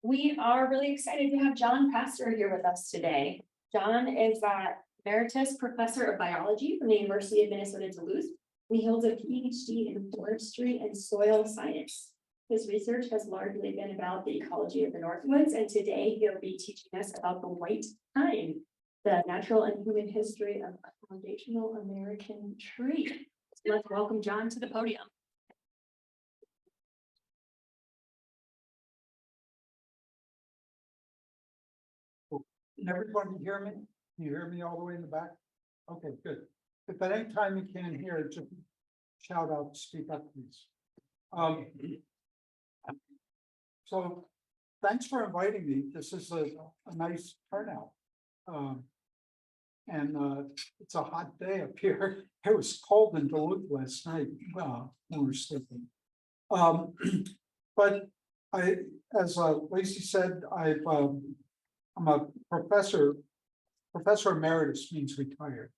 We are really excited to have John Pastor here with us today. John is Emeritus Professor of Biology from the University of Minnesota Duluth. He holds a Ph.D. in Forestry and Soil Science. His research has largely been about the ecology of the Northwoods, and today he'll be teaching us about the white pine, the natural and human history of a foundational American tree. So let's welcome John to the podium. Can everybody hear me? Can you hear me all the way in the back? Okay, good. If at any time you can't hear, just shout out, speak up, please. So thanks for inviting me. This is a nice turnout. It's a hot day up here. It was cold in Duluth last night when we were sleeping. But as Lacey said, I'm a professor. Professor Emeritus means retired.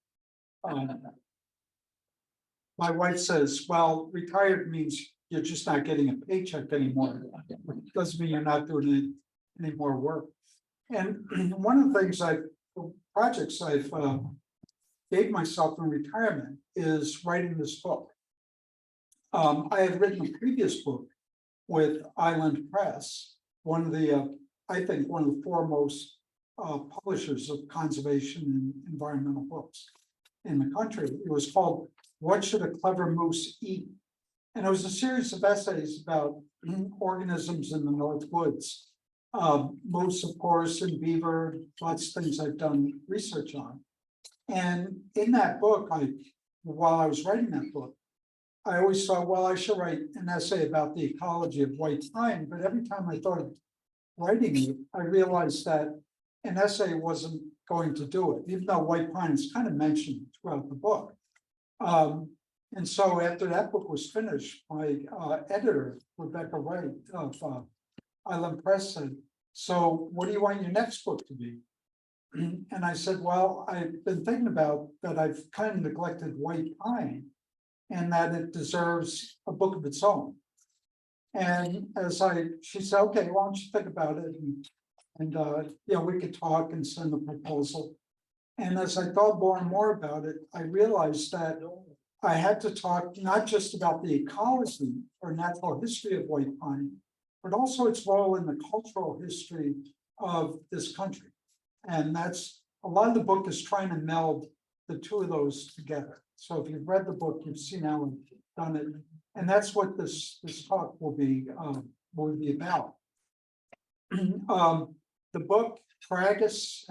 My wife says, well, retired means you're just not getting a paycheck anymore. It doesn't mean you're not doing any more work. And one of the projects I've gave myself in retirement is writing this book. I had written a previous book with Island Press, I think one of the foremost publishers of conservation and environmental books in the country. It was called "What Should a Clever Moose Eat?" And it was a series of essays about organisms in the Northwoods. Moose, of course, and beaver, lots of things I've done research on. And in that book, while I was writing that book, I always thought, well, I should write an essay about the ecology of white pine. But every time I thought of writing it, I realized that an essay wasn't going to do it, even though white pine is kind of mentioned throughout the book. And so after that book was finished, my editor, Rebecca Wright of Island Press said, so what do you want your next book to be? And I said, well, I've been thinking about that I've kind of neglected white pine and that it deserves a book of its own. And she said, okay, why don't you think about it? And we could talk and send a proposal. And as I thought more and more about it, I realized that I had to talk not just about the ecology or natural history of white pine, but also its role in the cultural history of this country. And that's a lot of the book is trying to meld the two of those together. So if you've read the book, you've seen how I've done it. And that's what this talk will be about. The book, Paragus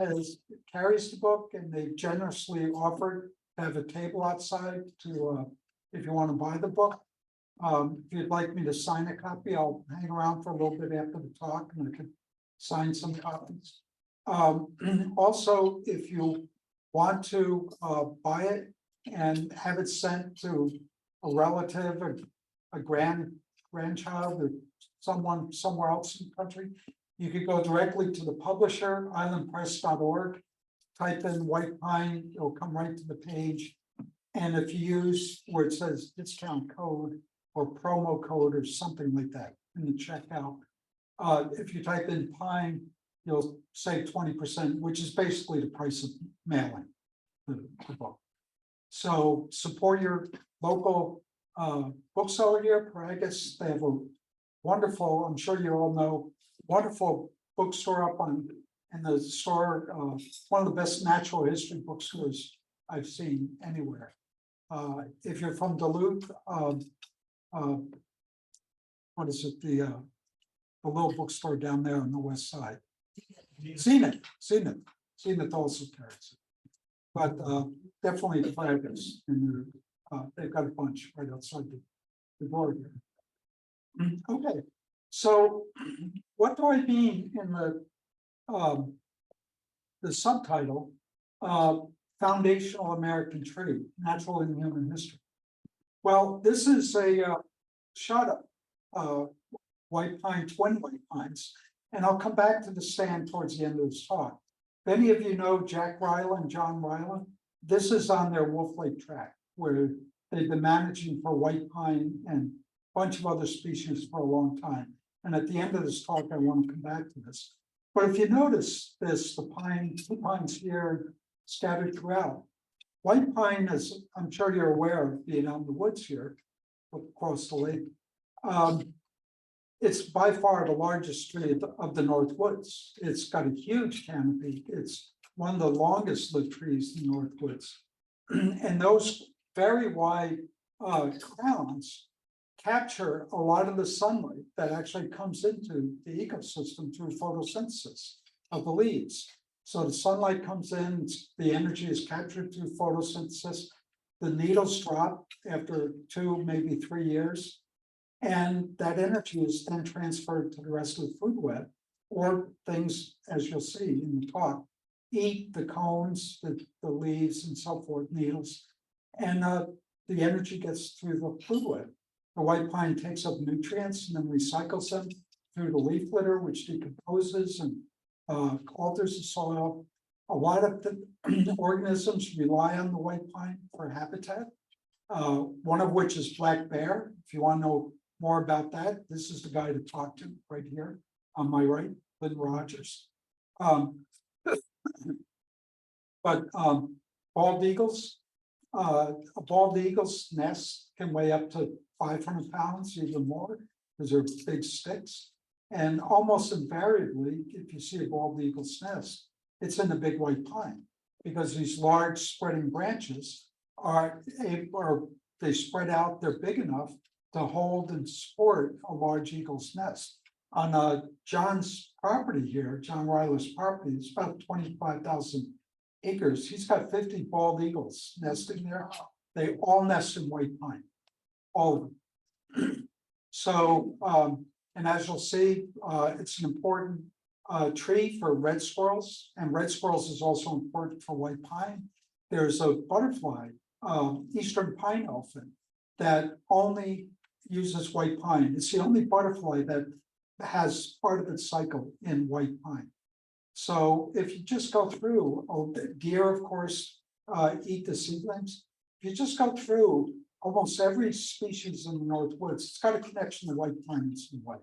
carries the book, and they generously offered to have a table outside to if you want to buy the book. If you'd like me to sign a copy, I'll hang around for a little bit after the talk and I could sign some copies. Also, if you want to buy it and have it sent to a relative or a grandchild or someone somewhere else in the country, you could go directly to the publisher, islandpress.org, type in white pine, it'll come right to the page. And if you use where it says discount code or promo code or something like that in the checkout, if you type in pine, you'll save 20%, which is basically the price of mailing the book. So support your local bookseller here, Paragus. They have a wonderful, I'm sure you all know, wonderful bookstore up in the store, one of the best natural history bookstores I've seen anywhere. If you're from Duluth, what is it, the little bookstore down there on the west side? Zenith also carries it. But definitely the Paragus, and they've got a bunch right outside the door here. Okay, so what do I mean in the subtitle, Foundational American Tree, Natural and Human History? Well, this is a shot of white pine, twin white pines, and I'll come back to the stand towards the end of this talk. If any of you know Jack Ryland, John Ryland, this is on their Wolf Lake tract where they've been managing for white pine and a bunch of other species for a long time. And at the end of this talk, I want to come back to this. But if you notice this, the pine, two pines here scattered throughout. White pine, as I'm sure you're aware of being out in the woods here across the lake. It's by far the largest tree of the North Woods. It's got a huge canopy. It's one of the longest lived trees in the North Woods. And those very wide crowns capture a lot of the sunlight that actually comes into the ecosystem through photosynthesis of the leaves. So the sunlight comes in, the energy is captured through photosynthesis. The needles drop after 2, maybe 3 years. And that energy is then transferred to the rest of the food web, or things, as you'll see in the talk, eat the cones, the leaves and so forth, needles. And the energy gets through the food web. The white pine takes up nutrients and then recycles them through the leaf litter, which decomposes and alters the soil. A lot of the organisms rely on the white pine for habitat, one of which is black bear. If you want to know more about that, this is the guy to talk to right here on my right, Lynn Rogers. Bald eagles, a bald eagle's nest can weigh up to 500 pounds, even more, because they're big sticks. And almost invariably, if you see a bald eagle's nest, it's in a big white pine, because these large spreading branches are they spread out, they're big enough to hold and support a large eagle's nest. On John's property here, John Ryler's property, it's about 25,000 acres. He's got 50 bald eagles nesting there. They all nest in white pine, all of them. So, and as you'll see, it's an important tree for red squirrels, and red squirrels is also important for white pine. There's a butterfly, eastern pine elephant, that only uses white pine. It's the only butterfly that has part of its cycle in white pine. So if you just go through, deer, of course, eat the seedlings. If you just go through almost every species in the North Woods, it's got a connection to white pine in some way.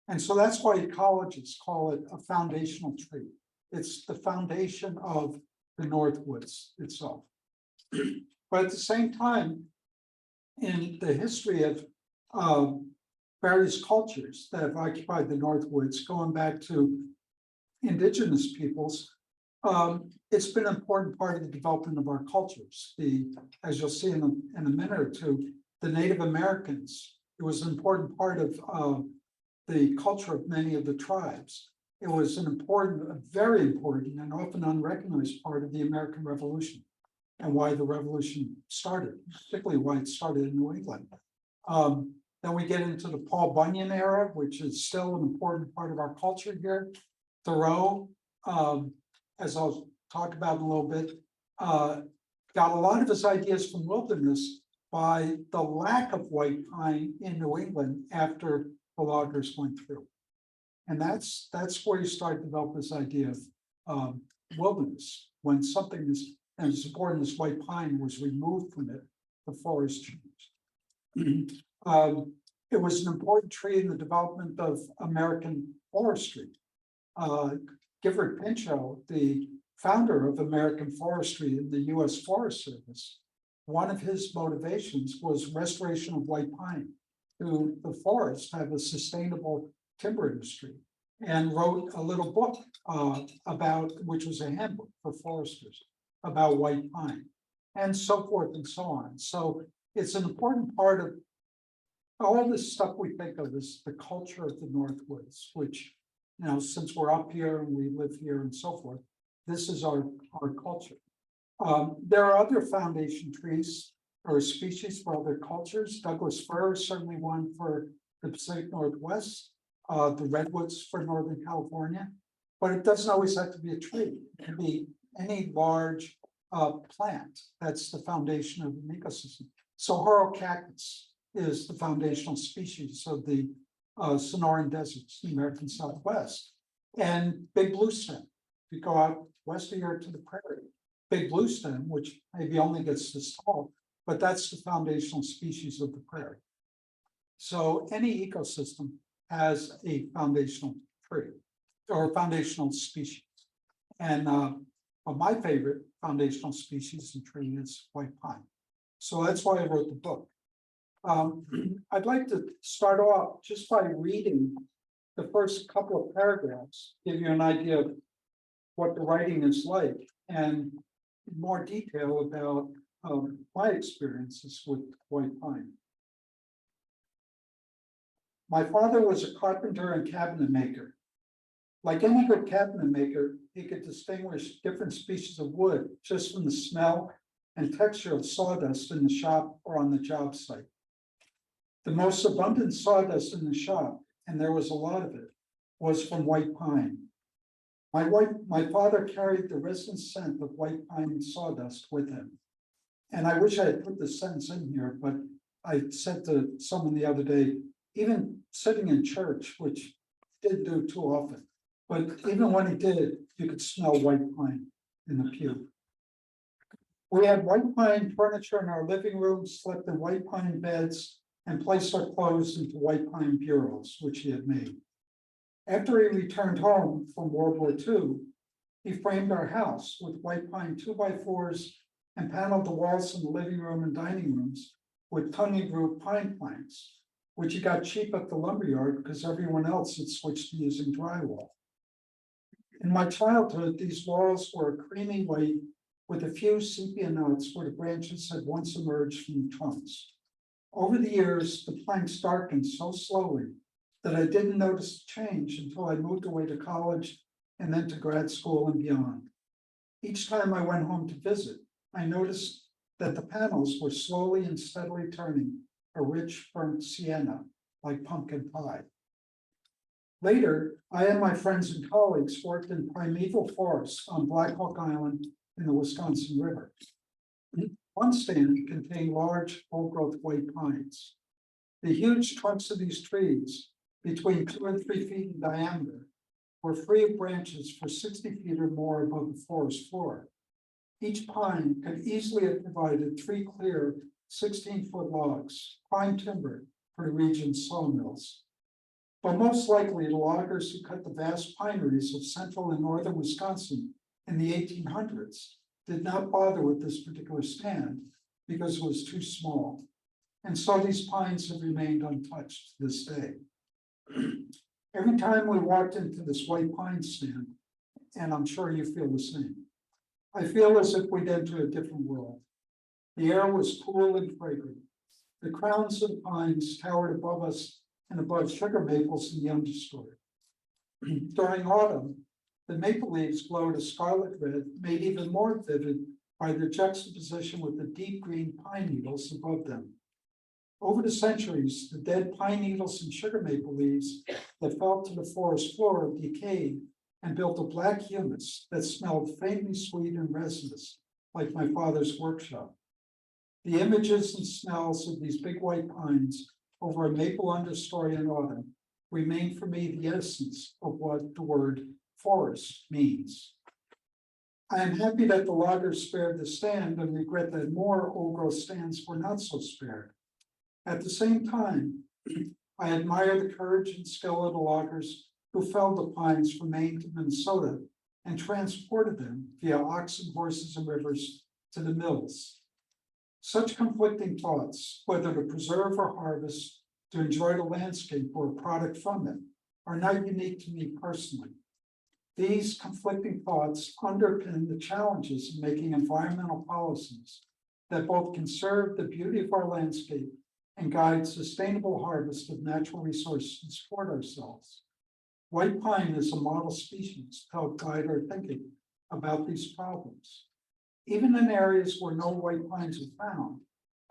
And so that's why ecologists call it a foundational tree. It's the foundation of the North Woods itself. But at the same time, in the history of various cultures that have occupied the North Woods, going back to indigenous peoples, it's been an important part of the development of our cultures. As you'll see in a minute or two, the Native Americans, it was an important part of the culture of many of the tribes. It was an important, a very important and often unrecognized part of the American Revolution, and why the revolution started, particularly why it started in New England. Then we get into the Paul Bunyan era, which is still an important part of our culture here. Thoreau, as I'll talk about in a little bit, got a lot of his ideas from wilderness by the lack of white pine in New England after the loggers went through. And that's where you start to develop this idea of wilderness. When something is as important as white pine was removed from it, the forest changed. It was an important tree in the development of American forestry. Gifford Pinchot, the founder of American forestry in the U.S. Forest Service, one of his motivations was restoration of white pine to the forest, have a sustainable timber industry, and wrote a little book about, which was a handbook for foresters, about white pine, and so forth and so on. So it's an important part of all this stuff we think of as the culture of the North Woods, which, you know, since we're up here and we live here and so forth, this is our culture. There are other foundation trees or species for other cultures. Douglas fir is certainly one for the Pacific Northwest, the redwoods for Northern California, but it doesn't always have to be a tree. It can be any large plant that's the foundation of an ecosystem. Saguaro cactus is the foundational species of the Sonoran deserts, the American Southwest, and big blue stem. If you go out west of here to the prairie, big blue stem, which maybe only gets this tall, but that's the foundational species of the prairie. So any ecosystem as a foundational tree or foundational species. And well, my favorite foundational species and tree is white pine. So that's why I wrote the book. I'd like to start off just by reading the first couple of paragraphs, give you an idea of what the writing is like, and more detail about my experiences with white pine. My father was a carpenter and cabinet maker. Like any good cabinet maker, he could distinguish different species of wood just from the smell and texture of sawdust in the shop or on the job site. The most abundant sawdust in the shop, and there was a lot of it, was from white pine. My father carried the resin scent of white pine sawdust with him. And I wish I had put this sentence in here, but I said to someone the other day, even sitting in church, which didn't do too often, but even when he did, you could smell white pine in the pew. We had white pine furniture in our living room, slept in white pine beds, and placed our clothes into white pine bureaus, which he had made. After he returned home from World War II, he framed our house with white pine 2x4s and paneled the walls in the living room and dining rooms with tongue group pine planks, which he got cheap at the lumberyard because everyone else had switched to using drywall. In my childhood, these walls were creamy white with a few sepia notes where the branches had once emerged from the trunks. Over the years, the planks darkened so slowly that I didn't notice the change until I moved away to college and then to grad school and beyond. Each time I went home to visit, I noticed that the panels were slowly and steadily turning a rich burnt sienna like pumpkin pie. Later, I and my friends and colleagues worked in primeval forests on Black Hawk Island in the Wisconsin River. One stand contained large old-growth white pines. The huge trunks of these trees, between 2 and 3 feet in diameter, were free of branches for 60 feet or more above the forest floor. Each pine could easily have provided 3 clear 16-foot logs, prime timber for the region's sawmills. But most likely, the loggers who cut the vast pineries of central and northern Wisconsin in the 1800s did not bother with this particular stand because it was too small. And so these pines have remained untouched to this day. Every time we walked into this white pine stand, and I'm sure you feel the same, I feel as if we'd entered a different world. The air was cool and fragrant. The crowns of pines towered above us and above sugar maples in the understory. During autumn, the maple leaves glowed a scarlet red, made even more vivid by their juxtaposition with the deep green pine needles above them. Over the centuries, the dead pine needles and sugar maple leaves that fell to the forest floor decayed and built a black humus that smelled faintly sweet and resinous, like my father's workshop. The images and smells of these big white pines over a maple understory in autumn remain for me the essence of what the word forest means. I am happy that the loggers spared the stand and regret that more old-growth stands were not so spared. At the same time, I admire the courage and skill of the loggers who felled the pines from Maine to Minnesota and transported them via oxen, horses, and rivers to the mills. Such conflicting thoughts, whether to preserve or harvest, to enjoy the landscape or a product from it, are not unique to me personally. These conflicting thoughts underpin the challenges of making environmental policies that both conserve the beauty of our landscape and guide sustainable harvest of natural resources to support ourselves. White pine is a model species to help guide our thinking about these problems. Even in areas where no white pines are found,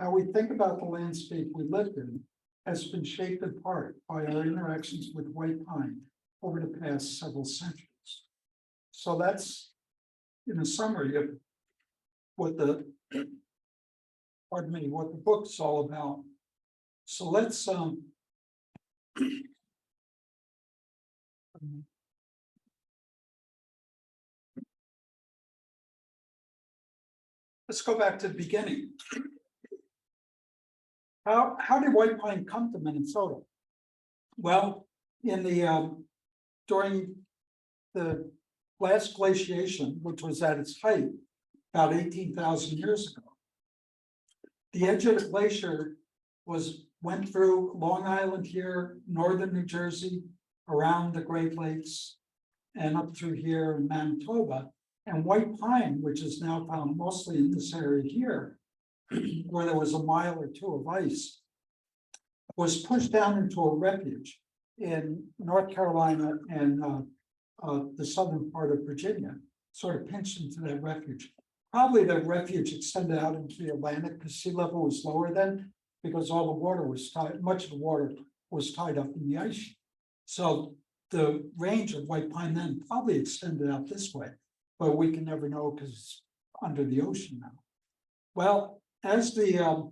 how we think about the landscape we live in has been shaped in part by our interactions with white pine over the past several centuries. So that's in a summary of what the book's all about. So let's go back to the beginning. How did white pine come to Minnesota? Well, in the, during the last glaciation, which was at its height about 18,000 years ago, the edge of the glacier went through Long Island here, northern New Jersey, around the Great Lakes, and up through here in Manitoba. And white pine, which is now found mostly in this area here, where there was a mile or two of ice, was pushed down into a refuge in North Carolina and the southern part of Virginia, sort of pinched into that refuge. Probably the refuge extended out into the Atlantic because sea level was lower then, because all the water was tied, much of the water was tied up in the ice sheet. So the range of white pine then probably extended out this way, but we can never know because it's under the ocean now. Well, as the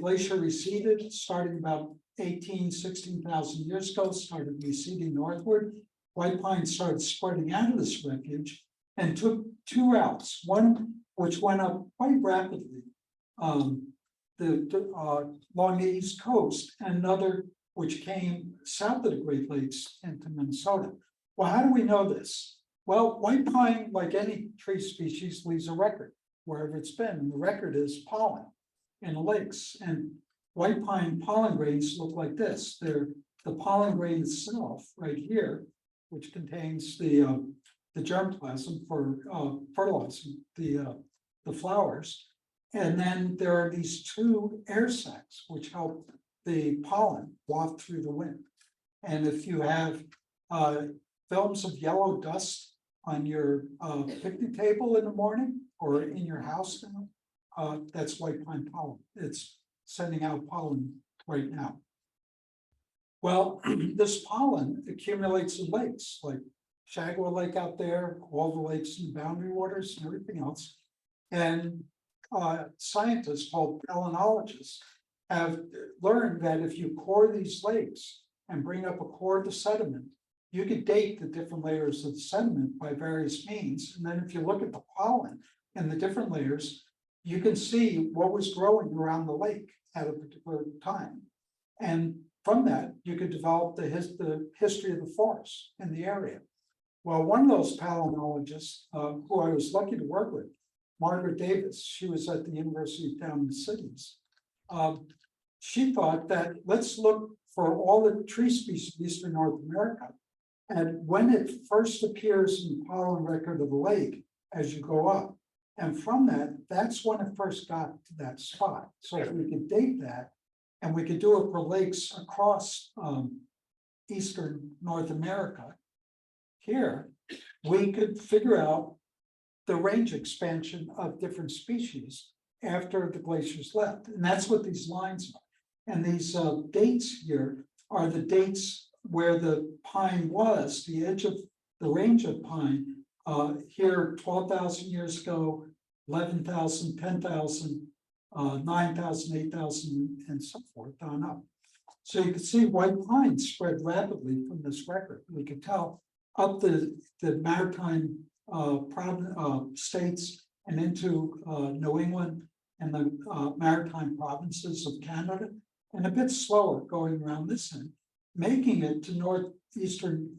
glacier receded, starting about 16,000 years ago, started receding northward, white pine started spreading out of this refuge and took two routes, one which went up quite rapidly along the East Coast, and another which came south of the Great Lakes into Minnesota. Well, how do we know this? Well, white pine, like any tree species, leaves a record wherever it's been, and the record is pollen in the lakes. And white pine pollen grains look like this. They're the pollen grain itself right here, which contains the germplasm for fertilizing the flowers. And then there are these two air sacs which help the pollen waft through the wind. And if you have films of yellow dust on your picnic table in the morning or in your house now, that's white pine pollen. It's sending out pollen right now. Well, this pollen accumulates in lakes like Chagua Lake out there, all the lakes and boundary waters and everything else. And scientists called palynologists have learned that if you core these lakes and bring up a core of the sediment, you could date the different layers of the sediment by various means. And then if you look at the pollen and the different layers, you can see what was growing around the lake at a particular time. And from that, you could develop the history of the forest in the area. Well, one of those palynologists, who I was lucky to work with, Margaret Davis, she was at the University down in the cities. She thought that let's look for all the tree species of Eastern North America. And when it first appears in the pollen record of the lake, as you go up, and from that, that's when it first got to that spot. So if we could date that, and we could do it for lakes across Eastern North America, here, we could figure out the range expansion of different species after the glaciers left. And that's what these lines are. And these dates here are the dates where the pine was, the edge of the range of pine, here 12,000 years ago, 11,000, 10,000, 9,000, 8,000, and so forth on up. So you can see white pine spread rapidly from this record. We could tell up the maritime states and into New England and the maritime provinces of Canada, and a bit slower going around this end, making it to northeastern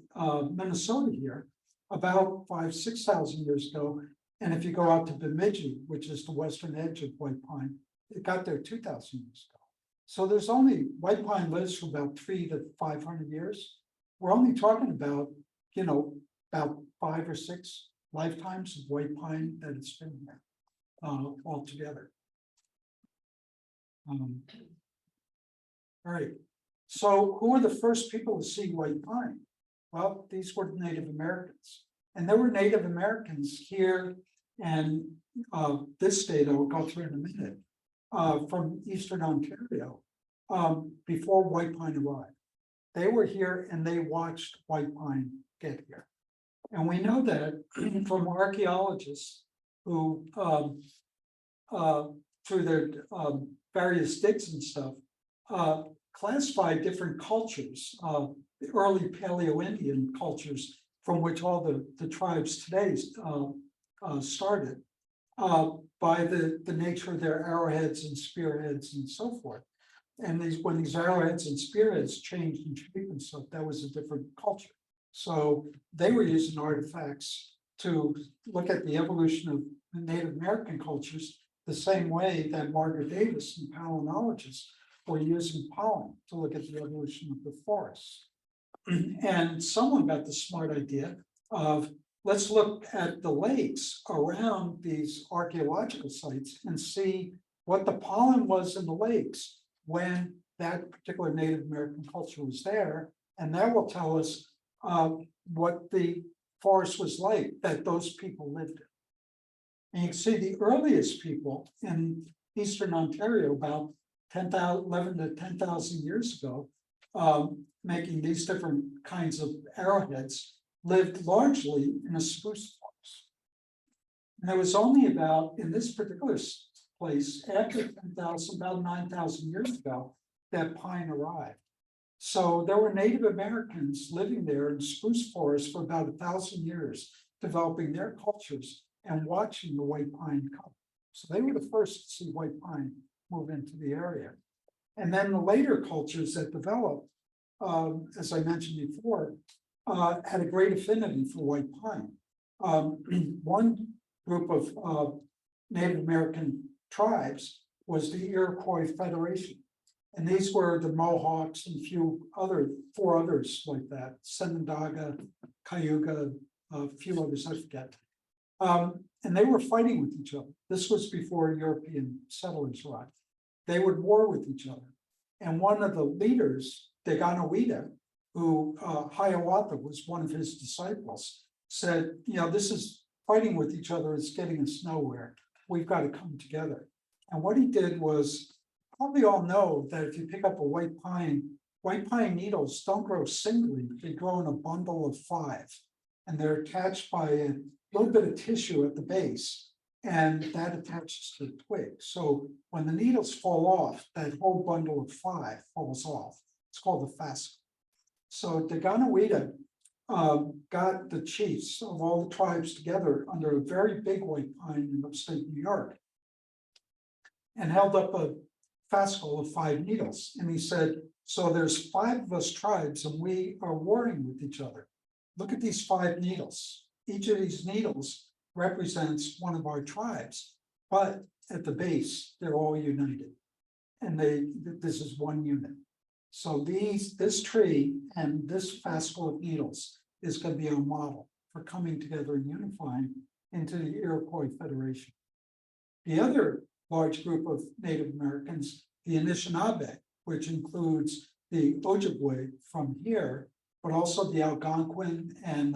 Minnesota here about 6,000 years ago. And if you go out to Bemidji, which is the western edge of white pine, it got there 2,000 years ago. So there's only, white pine lives for about 300 to 500 years. We're only talking about, about 5 or 6 lifetimes of white pine that it's been there altogether. All right. So who were the first people to see white pine? Well, these were Native Americans. And there were Native Americans here and this state I will go through in a minute, from Eastern Ontario, before white pine arrived. They were here and they watched white pine get here. And we know that from archaeologists who, through their various digs and stuff, classified different cultures, the early Paleo-Indian cultures from which all the tribes today started, by the nature of their arrowheads and spearheads and so forth. and when these arrowheads and spearheads changed in shape and stuff, that was a different culture. So they were using artifacts to look at the evolution of the Native American cultures the same way that Margaret Davis and palynologists were using pollen to look at the evolution of the forest. And someone got the smart idea of, let's look at the lakes around these archaeological sites and see what the pollen was in the lakes when that particular Native American culture was there. And that will tell us what the forest was like that those people lived in. And you can see the earliest people in Eastern Ontario, about 11 to 10,000 years ago, making these different kinds of arrowheads, lived largely in a spruce forest. And it was only about, in this particular place, after 10,000, about 9,000 years ago, that pine arrived. So there were Native Americans living there in spruce forests for about 1,000 years, developing their cultures and watching the white pine come. So they were the first to see white pine move into the area. And then the later cultures that developed, as I mentioned before, had a great affinity for white pine. One group of Native American tribes was the Iroquois Federation. And these were the Mohawks and four others like that, Senondaga, Cayuga, a few others I forget. And they were fighting with each other. This was before European settlers arrived. They would war with each other. And one of the leaders, Deganawida, who Hiawatha was one of his disciples, said, this is fighting with each other, it's getting us nowhere. We've got to come together. And what he did was, probably all know that if you pick up a white pine needles don't grow singly, they grow in a bundle of 5. And they're attached by a little bit of tissue at the base, and that attaches to the twig. So when the needles fall off, that whole bundle of 5 falls off. It's called the fascicle. So Deganawida got the chiefs of all the tribes together under a very big white pine in upstate New York and held up a fascicle of 5 needles. And he said, so there's 5 of us tribes and we are warring with each other. Look at these 5 needles. Each of these needles represents one of our tribes, but at the base, they're all united. And this is one unit. So this tree and this fascicle of needles is going to be a model for coming together and unifying into the Iroquois Federation. The other large group of Native Americans, the Anishinaabe, which includes the Ojibwe from here, but also the Algonquin and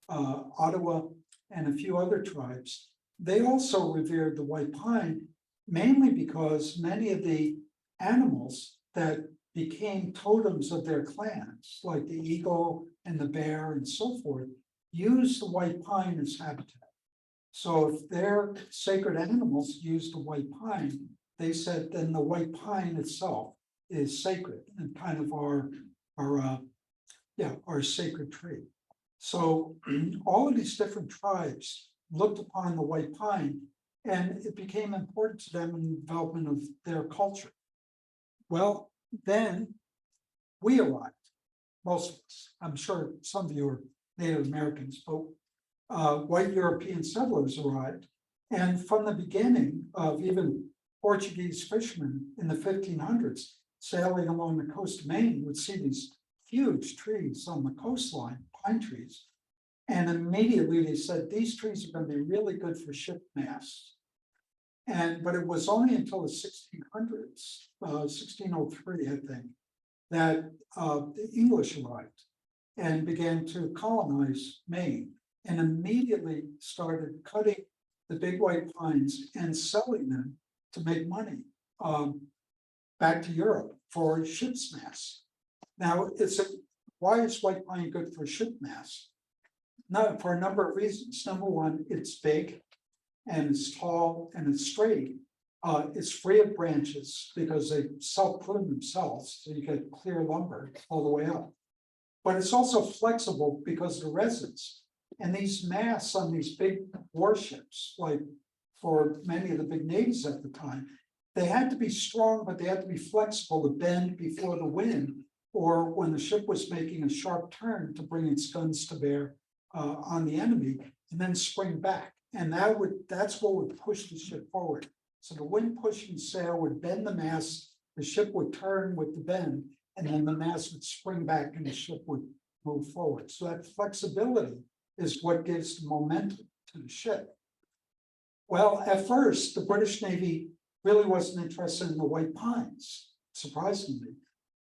Ottawa and a few other tribes, they also revered the white pine, mainly because many of the animals that became totems of their clans, like the eagle and the bear and so forth, used the white pine as habitat. So if their sacred animals used the white pine, they said then the white pine itself is sacred and kind of our sacred tree. So all of these different tribes looked upon the white pine, and it became important to them in the development of their culture. Well, then we arrived, most of us. I'm sure some of you are Native Americans, but white European settlers arrived. And from the beginning of even Portuguese fishermen in the 1500s, sailing along the coast of Maine, would see these huge trees on the coastline, pine trees. And immediately they said, these trees are going to be really good for ship masts. But it was only until the 1600s, 1603, I think, that the English arrived and began to colonize Maine and immediately started cutting the big white pines and selling them to make money back to Europe for ship's masts. Now, why is white pine good for ship masts? Not for a number of reasons. Number one, it's big and it's tall and it's straight. It's free of branches because they self-prune themselves, so you get clear lumber all the way up. But it's also flexible because of the resins. And these masts on these big warships, like for many of the big navies at the time, they had to be strong, but they had to be flexible to bend before the wind, or when the ship was making a sharp turn to bring its guns to bear on the enemy, and then spring back. And that's what would push the ship forward. So the wind pushing sail would bend the mast, the ship would turn with the bend, and then the mast would spring back and the ship would move forward. So that flexibility is what gives the momentum to the ship. Well, at first, the British Navy really wasn't interested in the white pines, surprisingly,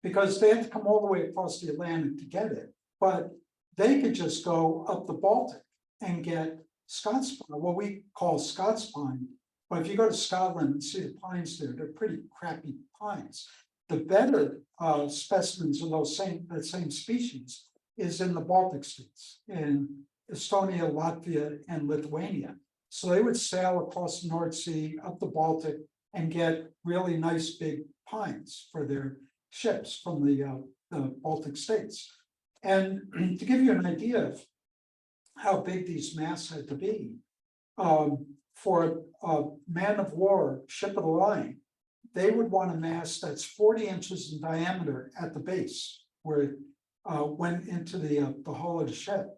because they had to come all the way across the Atlantic to get it. But they could just go up the Baltic and get Scots pine, what we call Scots pine. But if you go to Scotland and see the pines there, they're pretty crappy pines. The better specimens of that same species is in the Baltic states, in Estonia, Latvia, and Lithuania. So they would sail across the North Sea, up the Baltic, and get really nice big pines for their ships from the Baltic states. And to give you an idea of how big these masts had to be, for a man of war ship of the line, they would want a mast that's 40 inches in diameter at the base, where it went into the hull of the ship.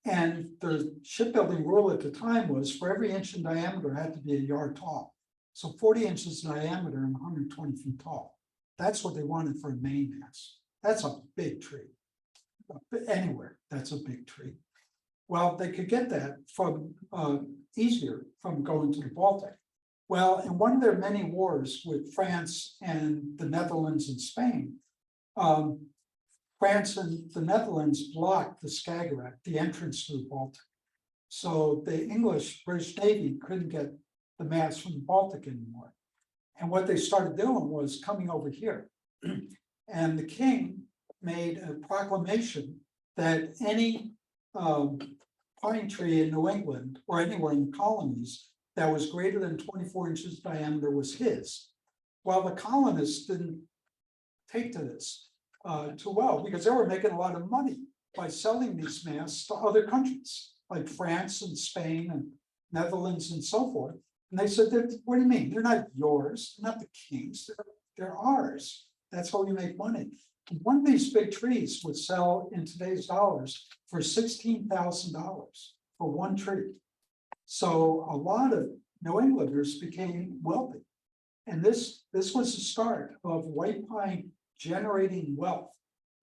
And the shipbuilding rule at the time was for every inch in diameter had to be a yard tall. So 40 inches in diameter and 120 feet tall. That's what they wanted for a mainmast. That's a big tree. Anywhere, that's a big tree. Well, they could get that from easier from going to the Baltic. Well, in one of their many wars with France and the Netherlands and Spain, France and the Netherlands blocked the Skagerrak, the entrance to the Baltic. So the British Navy couldn't get the masts from the Baltic anymore. And what they started doing was coming over here. And the king made a proclamation that any pine tree in New England or anywhere in the colonies that was greater than 24 inches diameter was his. Well, the colonists didn't take to this too well, because they were making a lot of money by selling these masts to other countries like France and Spain and Netherlands and so forth. And they said, what do you mean? They're not yours, they're not the king's, they're ours. That's how we make money. And one of these big trees would sell in today's dollars for $16,000 for one tree. So a lot of New Englanders became wealthy. And this was the start of white pine generating wealth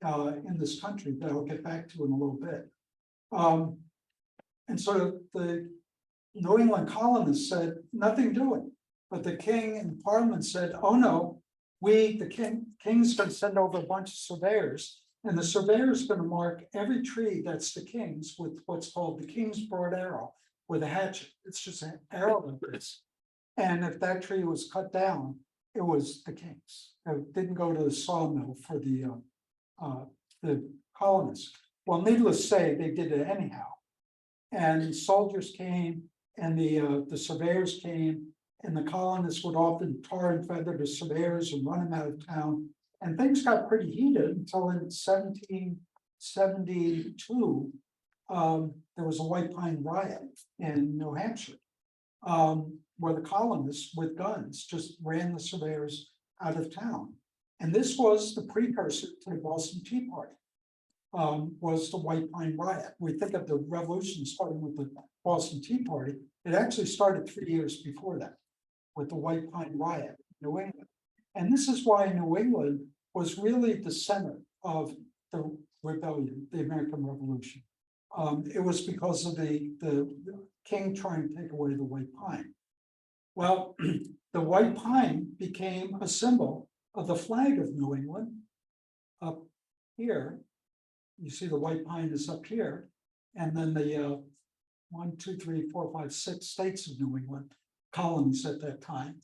in this country that I'll get back to in a little bit. And so the New England colonists said, nothing doing. But the king and parliament said, oh no, the king's going to send over a bunch of surveyors, and the surveyor's going to mark every tree that's the king's with what's called the king's broad arrow with a hatchet. It's just an arrow like this. And if that tree was cut down, it was the king's. It didn't go to the sawmill for the colonists. Well, needless to say, they did it anyhow. And soldiers came, and the surveyors came, and the colonists would often tar and feather the surveyors and run them out of town. And things got pretty heated until in 1772, there was a white pine riot in New Hampshire, where the colonists with guns just ran the surveyors out of town. And this was the precursor to the Boston Tea Party, was the white pine riot. We think of the revolution starting with the Boston Tea Party. It actually started 3 years before that with the white pine riot in New England. And this is why New England was really the center of the rebellion, the American Revolution. It was because of the king trying to take away the white pine. Well, the white pine became a symbol of the flag of New England. Up here, you see the white pine is up here, and then the 1, 2, 3, 4, 5, 6 states of New England, colonies at that time.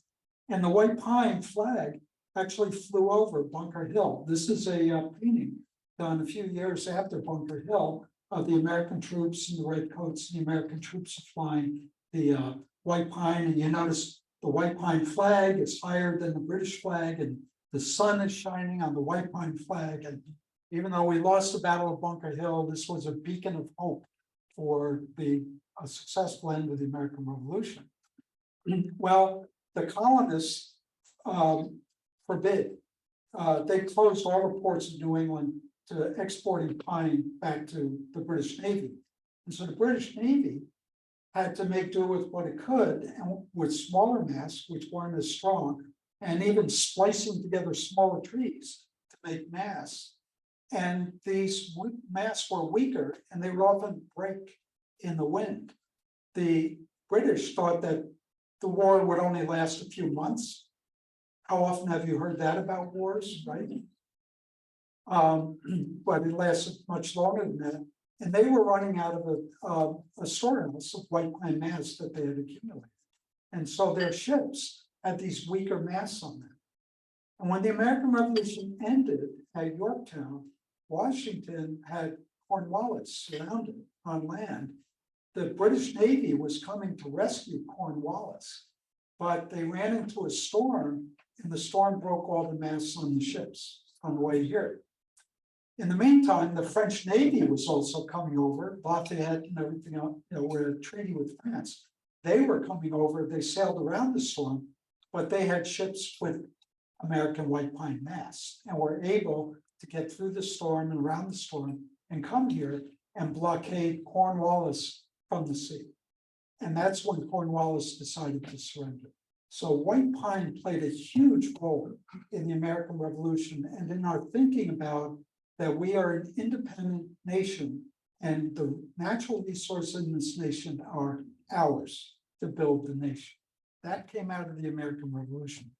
And the white pine flag actually flew over Bunker Hill. This is a painting done a few years after Bunker Hill of the American troops in the red coats, and the American troops are flying the white pine. And you notice the white pine flag is higher than the British flag, and the sun is shining on the white pine flag. And even though we lost the Battle of Bunker Hill, this was a beacon of hope for a successful end of the American Revolution. Well, the colonists forbid. They closed all the ports of New England to exporting pine back to the British Navy. And so the British Navy had to make do with what it could and with smaller masts, which weren't as strong, and even splicing together smaller trees to make masts. And these masts were weaker and they would often break in the wind. The British thought that the war would only last a few months. How often have you heard that about wars, right? But it lasted much longer than that. And they were running out of a storehouse of white pine masts that they had accumulated. And so their ships had these weaker masts on them. And when the American Revolution ended at Yorktown, Washington had Cornwallis surrounded on land. The British Navy was coming to rescue Cornwallis, but they ran into a storm and the storm broke all the masts on the ships on the way here. In the meantime, the French Navy was also coming over, Lafayette and everything else, we're a treaty with France. They were coming over, they sailed around the storm, but they had ships with American white pine masts and were able to get through the storm and around the storm and come here and blockade Cornwallis from the sea. And that's when Cornwallis decided to surrender. So white pine played a huge role in the American Revolution and in our thinking about that we are an independent nation and the natural resources in this nation are ours to build the nation. That came out of the American Revolution.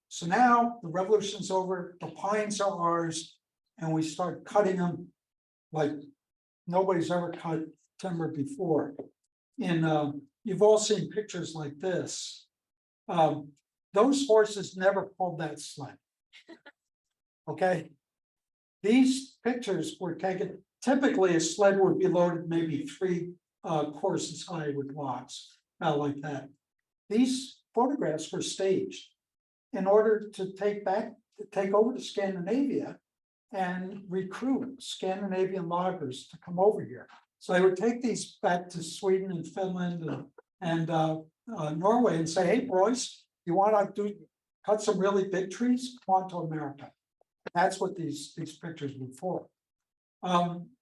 So now the revolution's over, the pines are ours, and we start cutting them like nobody's ever cut timber before. And you've all seen pictures like this. Those horses never pulled that sled. Okay, these pictures were taken, typically a sled would be loaded maybe 3 courses high with logs, not like that. These photographs were staged in order to take over to Scandinavia and recruit Scandinavian loggers to come over here. So they would take these back to Sweden and Finland and Norway and say, hey boys, you want to cut some really big trees? Come on to America. That's what these pictures were for.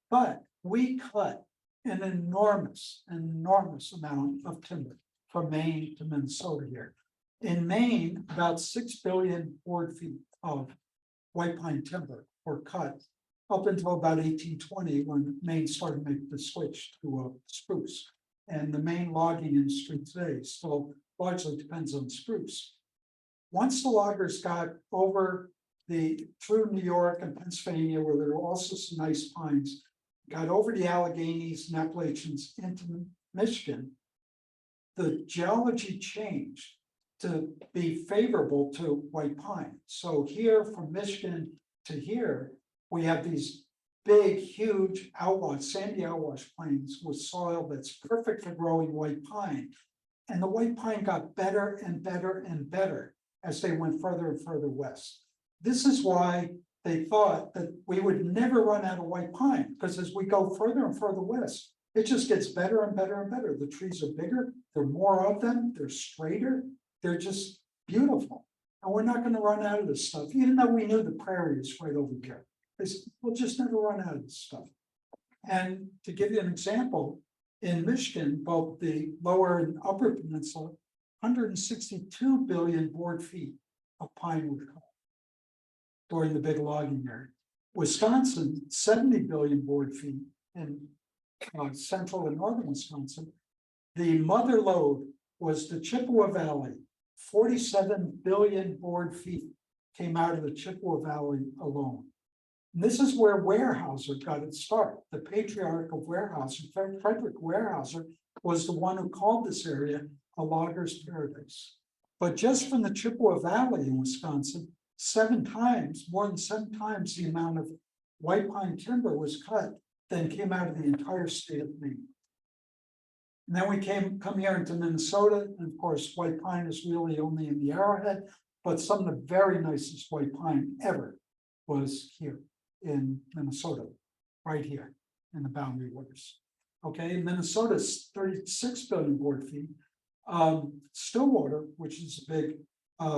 But we cut an enormous amount of timber from Maine to Minnesota here. In Maine, about 6 billion board feet of white pine timber were cut up until about 1820 when Maine started to make the switch to spruce. And the Maine logging industry today still largely depends on spruce. Once the loggers got over through New York and Pennsylvania, where there were also some nice pines, got over the Alleghenies and Appalachians into Michigan, the geology changed to be favorable to white pine. So here from Michigan to here, we have these big, huge outwash, sandy outwash plains with soil that's perfect for growing white pine. And the white pine got better and better and better as they went further and further west. This is why they thought that we would never run out of white pine, because as we go further and further west, it just gets better and better and better. The trees are bigger, there are more of them, they're straighter, they're just beautiful. And we're not going to run out of this stuff, even though we knew the prairie is right over here. We'll just never run out of this stuff. And to give you an example, in Michigan, both the lower and upper peninsula, 162 billion board feet of pine wood cut during the big logging area. Wisconsin, 70 billion board feet in central and northern Wisconsin. The mother lode was the Chippewa Valley, 47 billion board feet came out of the Chippewa Valley alone. And this is where Weyerhaeuser got its start. The patriarch of Weyerhaeuser, Frederick Weyerhaeuser, was the one who called this area a logger's paradise. But just from the Chippewa Valley in Wisconsin, more than seven times the amount of white pine timber was cut than came out of the entire state of Maine. And then we come here into Minnesota, and of course, white pine is really only in the Arrowhead, but some of the very nicest white pine ever was here in Minnesota, right here in the Boundary Waters. Okay, Minnesota's 36 billion board feet. Stillwater, which is a big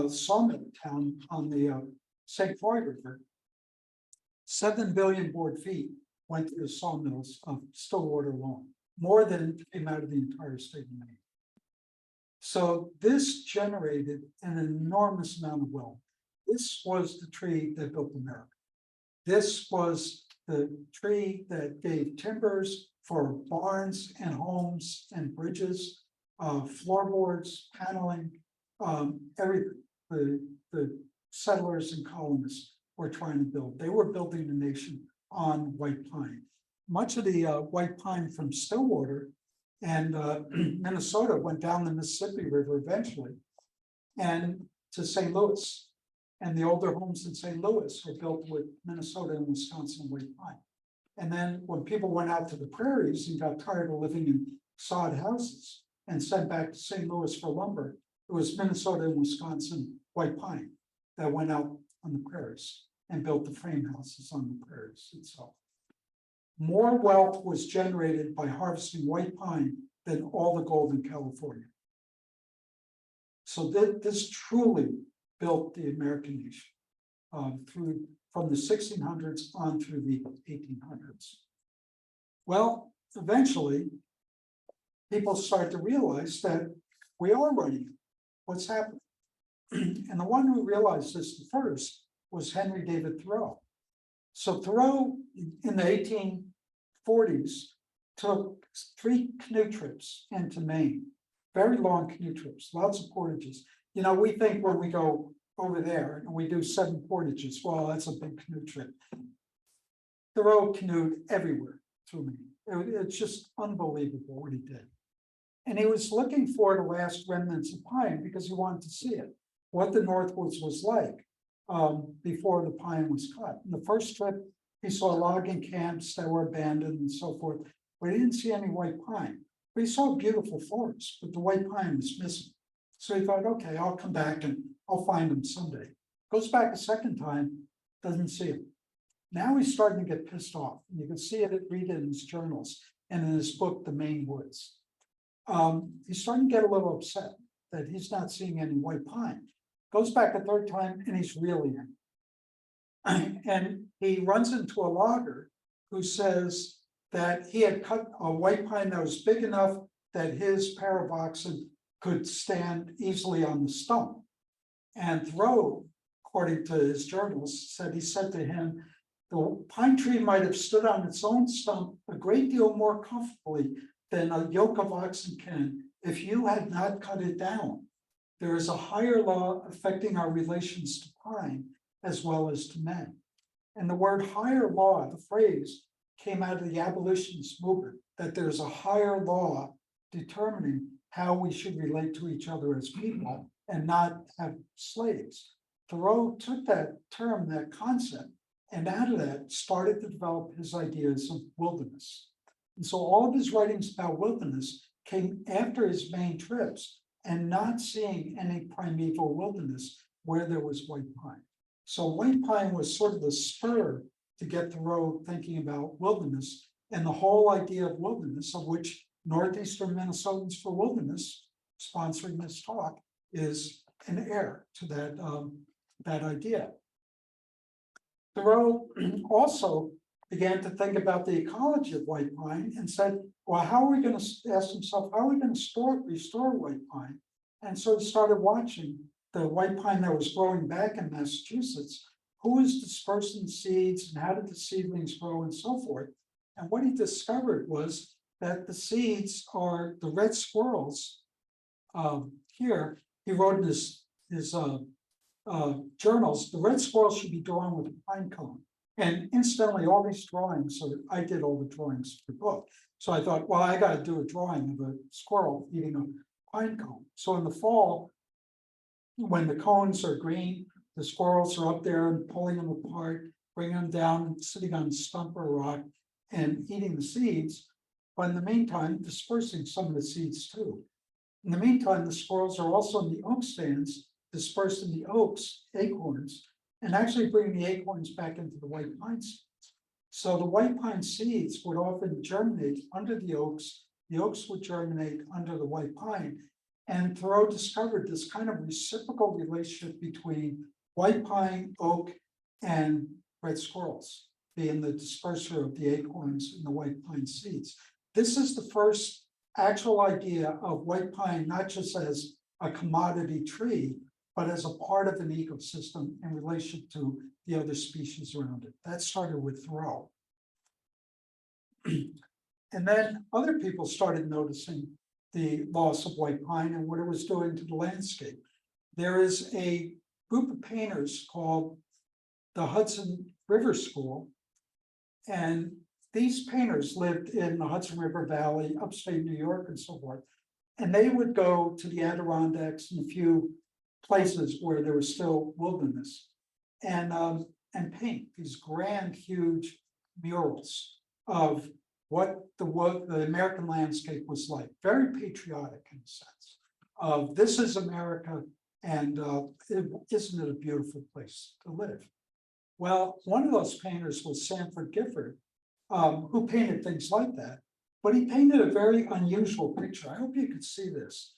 sawmill town on the St. Croix River, 7 billion board feet went to the sawmills of Stillwater alone, more than came out of the entire state of Maine. So this generated an enormous amount of wealth. This was the tree that built America. This was the tree that gave timbers for barns and homes and bridges, floorboards, paneling, everything. The settlers and colonists were trying to build. They were building a nation on white pine. Much of the white pine from Stillwater and Minnesota went down the Mississippi River eventually and to St. Louis. And the older homes in St. Louis were built with Minnesota and Wisconsin white pine. And then when people went out to the prairies and got tired of living in sod houses and sent back to St. Louis for lumber, it was Minnesota and Wisconsin white pine that went out on the prairies and built the frame houses on the prairies itself. More wealth was generated by harvesting white pine than all the gold in California. So this truly built the American nation from the 1600s on through the 1800s. Well, eventually, people start to realize that we are running. What's happening? And the one who realized this first was Henry David Thoreau. So Thoreau, in the 1840s, took 3 canoe trips into Maine, very long canoe trips, lots of portages. You know, we think when we go over there and we do 7 portages, well, that's a big canoe trip. Thoreau canoed everywhere through Maine. It's just unbelievable what he did. And he was looking for the last remnants of pine because he wanted to see it, what the Northwoods was like before the pine was cut. In the first trip, he saw logging camps that were abandoned and so forth, but he didn't see any white pine. But he saw a beautiful forest, but the white pine was missing. So he thought, okay, I'll come back and I'll find him someday. Goes back a second time, doesn't see him. Now he's starting to get pissed off. And you can see it, read it in his journals and in his book, The Maine Woods. He's starting to get a little upset that he's not seeing any white pine. Goes back a third time and he's really angry. And he runs into a logger who says that he had cut a white pine that was big enough that his pair of oxen could stand easily on the stump. And Thoreau, according to his journals, he said to him, the pine tree might have stood on its own stump a great deal more comfortably than a yoke of oxen can if you had not cut it down. There is a higher law affecting our relations to pine as well as to men. And the word higher law, the phrase, came out of the abolitionist movement, that there's a higher law determining how we should relate to each other as people and not have slaves. Thoreau took that term, that concept, and out of that started to develop his ideas of wilderness. And so all of his writings about wilderness came after his main trips and not seeing any primeval wilderness where there was white pine. So white pine was sort of the spur to get Thoreau thinking about wilderness, and the whole idea of wilderness, of which Northeastern Minnesotans for Wilderness, sponsoring this talk, is an heir to that idea. Thoreau also began to think about the ecology of white pine and said, well, how are we going to, ask himself, how are we going to restore white pine? And so he started watching the white pine that was growing back in Massachusetts, who was dispersing seeds and how did the seedlings grow and so forth. And what he discovered was that the seeds are the red squirrels. Here, he wrote in his journals, the red squirrel should be drawn with a pine cone. And incidentally, all these drawings, so I did all the drawings for the book. So I thought, well, I got to do a drawing of a squirrel eating a pine cone. So in the fall, when the cones are green, the squirrels are up there and pulling them apart, bringing them down, sitting on a stump or a rock and eating the seeds. But in the meantime, dispersing some of the seeds too. In the meantime, the squirrels are also in the oak stands, dispersing the oaks, acorns, and actually bringing the acorns back into the white pine seeds. So the white pine seeds would often germinate under the oaks would germinate under the white pine, And Thoreau discovered this kind of reciprocal relationship between white pine, oak, and red squirrels, being the disperser of the acorns and the white pine seeds. This is the first actual idea of white pine, not just as a commodity tree, but as a part of an ecosystem in relation to the other species around it. That started with Thoreau. And then other people started noticing the loss of white pine and what it was doing to the landscape. There is a group of painters called the Hudson River School. And these painters lived in the Hudson River Valley, upstate New York and so forth. And they would go to the Adirondacks and a few places where there was still wilderness and paint these grand, huge murals of what the American landscape was like. Very patriotic in a sense of this is America, and isn't it a beautiful place to live? Well, one of those painters was Sanford Gifford, who painted things like that, but he painted a very unusual picture. I hope you could see this.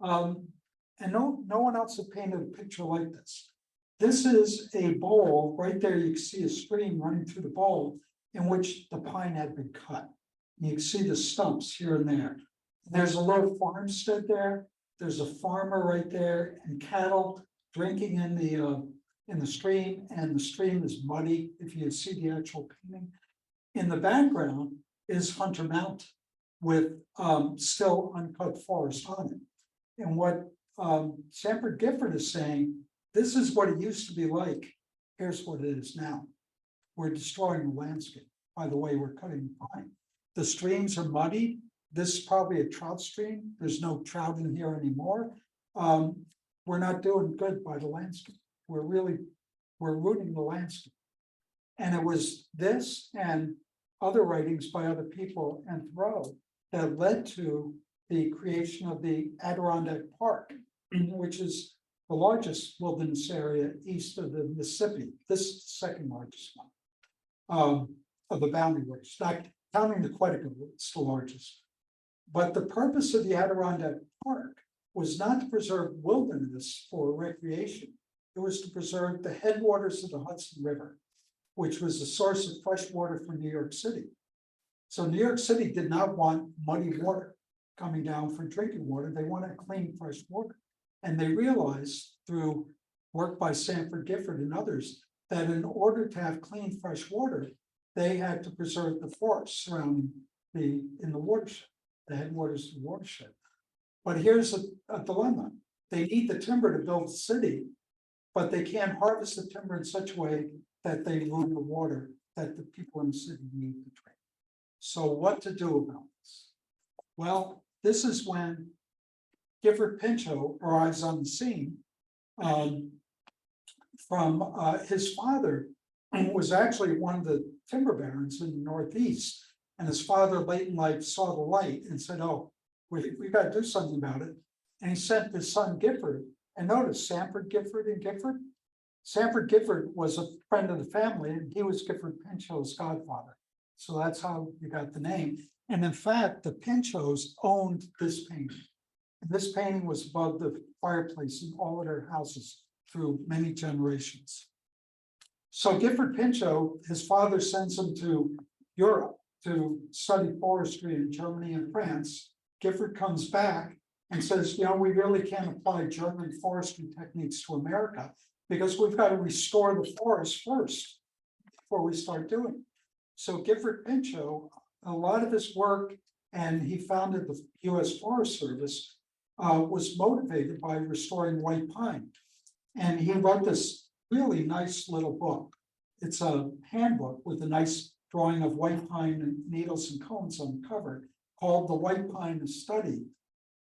And no one else had painted a picture like this. This is a bowl, right there you can see a stream running through the bowl in which the pine had been cut. You can see the stumps here and there. There's a little farmstead there. There's a farmer right there and cattle drinking in the stream, and the stream is muddy if you see the actual painting. In the background is Hunter Mountain with still uncut forest on it. And what Sanford Gifford is saying, this is what it used to be like. Here's what it is now. We're destroying the landscape by the way we're cutting pine. The streams are muddy. This is probably a trout stream. There's no trout in here anymore. We're not doing good by the landscape. We're ruining the landscape. And it was this and other writings by other people and Thoreau that led to the creation of the Adirondack Park, which is the largest wilderness area east of the Mississippi. This is the second largest one of the boundary waters. Not counting the Quetico, it's the largest. But the purpose of the Adirondack Park was not to preserve wilderness for recreation. It was to preserve the headwaters of the Hudson River, which was the source of fresh water for New York City. So New York City did not want muddy water coming down for drinking water. They wanted clean, fresh water. And they realized through work by Sanford Gifford and others that in order to have clean, fresh water, they had to preserve the forests surrounding in the watershed, the headwaters of the watershed. But here's a dilemma. They need the timber to build the city, but they can't harvest the timber in such a way that they ruin the water that the people in the city need to drink. So what to do about this? Well, this is when Gifford Pinchot arrives on the scene from his father, who was actually one of the timber barons in the Northeast. And his father late in life saw the light and said, oh, we got to do something about it. And he sent his son Gifford, and notice Sanford Gifford and Gifford. Sanford Gifford was a friend of the family, and he was Gifford Pinchot's godfather. So that's how you got the name. And in fact, the Pinchots owned this painting. And this painting was above the fireplace in all of their houses through many generations. So Gifford Pinchot, his father sends him to Europe to study forestry in Germany and France. Gifford comes back and says, we really can't apply German forestry techniques to America because we've got to restore the forest first before we start doing it. So Gifford Pinchot, a lot of his work, and he founded the US Forest Service, was motivated by restoring white pine. And he wrote this really nice little book. It's a handbook with a nice drawing of white pine and needles and cones on the cover called The White Pine Study.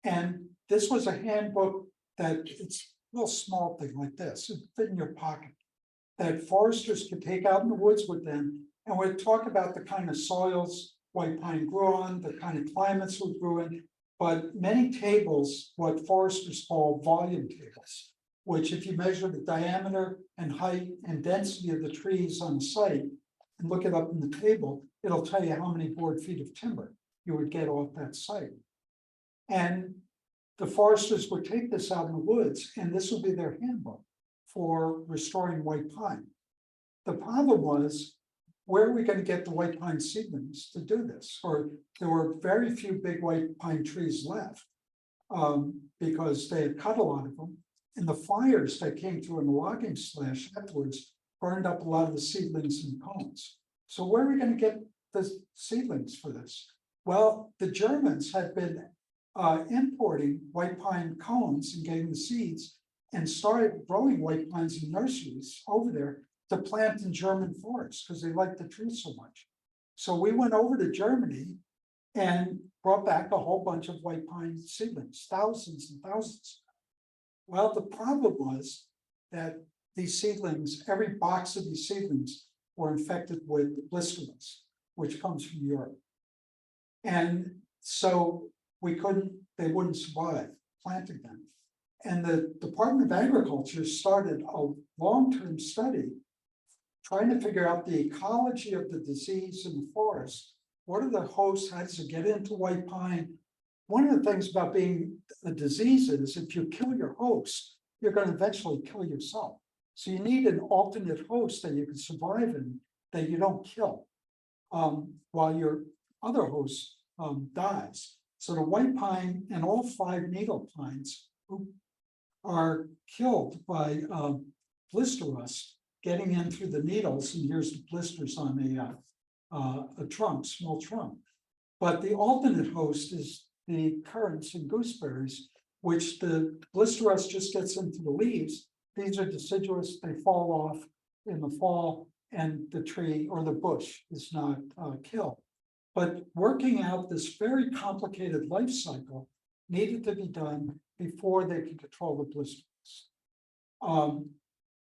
And this was a handbook that it's a little small thing like this, it fit in your pocket, that foresters could take out in the woods with them and would talk about the kind of soils white pine grew on, the kind of climates we grew in, but many tables, what foresters call volume tables, which if you measure the diameter and height and density of the trees on the site and look it up in the table, it'll tell you how many board feet of timber you would get off that site. And the foresters would take this out in the woods, and this would be their handbook for restoring white pine. The problem was, where are we going to get the white pine seedlings to do this? Or there were very few big white pine trees left, because they had cut a lot of them. And the fires that came through in the logging slash afterwards burned up a lot of the seedlings and cones. So where are we going to get the seedlings for this? Well, the Germans had been importing white pine cones and getting the seeds and started growing white pines in nurseries over there to plant in German forests because they liked the trees so much. So we went over to Germany and brought back a whole bunch of white pine seedlings, thousands and thousands. Well, the problem was that these seedlings, every box of these seedlings were infected with blister rust, which comes from Europe. And so they wouldn't survive planting them. And the Department of Agriculture started a long-term study trying to figure out the ecology of the disease in the forest. What are the hosts? How does it get into white pine? One of the things about being a disease is if you kill your host, you're going to eventually kill yourself. So you need an alternate host that you can survive in, that you don't kill while your other host dies. So the white pine and all 5 needle pines are killed by blister rust getting in through the needles, and here's the blisters on a trunk, small trunk. But the alternate host is the currants and gooseberries, which the blister rust just gets into the leaves. These are deciduous, they fall off in the fall, and the tree or the bush is not killed. But working out this very complicated life cycle needed to be done before they could control the blister rust.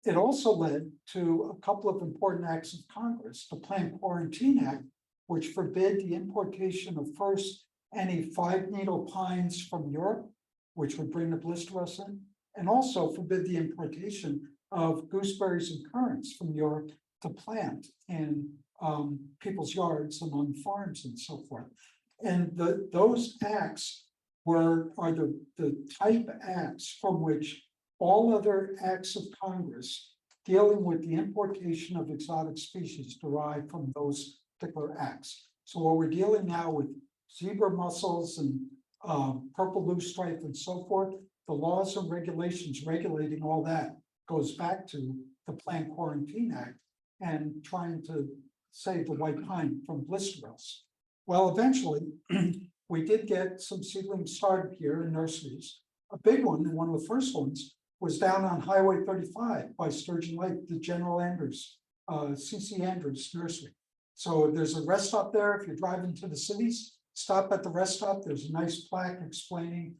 It also led to a couple of important acts of Congress, the Plant Quarantine Act, which forbid the importation of first any 5 needle pines from Europe, which would bring the blister rust in, and also forbid the importation of gooseberries and currants from Europe to plant in people's yards and on farms and so forth. And those acts are the type acts from which all other acts of Congress dealing with the importation of exotic species derive from those particular acts. So what we're dealing now with zebra mussels and purple loosestrife and so forth, the laws and regulations regulating all that goes back to the Plant Quarantine Act and trying to save the white pine from blister rust. Well, eventually, we did get some seedlings started here in nurseries. A big one, and one of the first ones, was down on Highway 35 by Sturgeon Lake, the General Andrews, C.C. Andrews Nursery. So there's a rest stop there. If you're driving to the cities, stop at the rest stop. There's a nice plaque explaining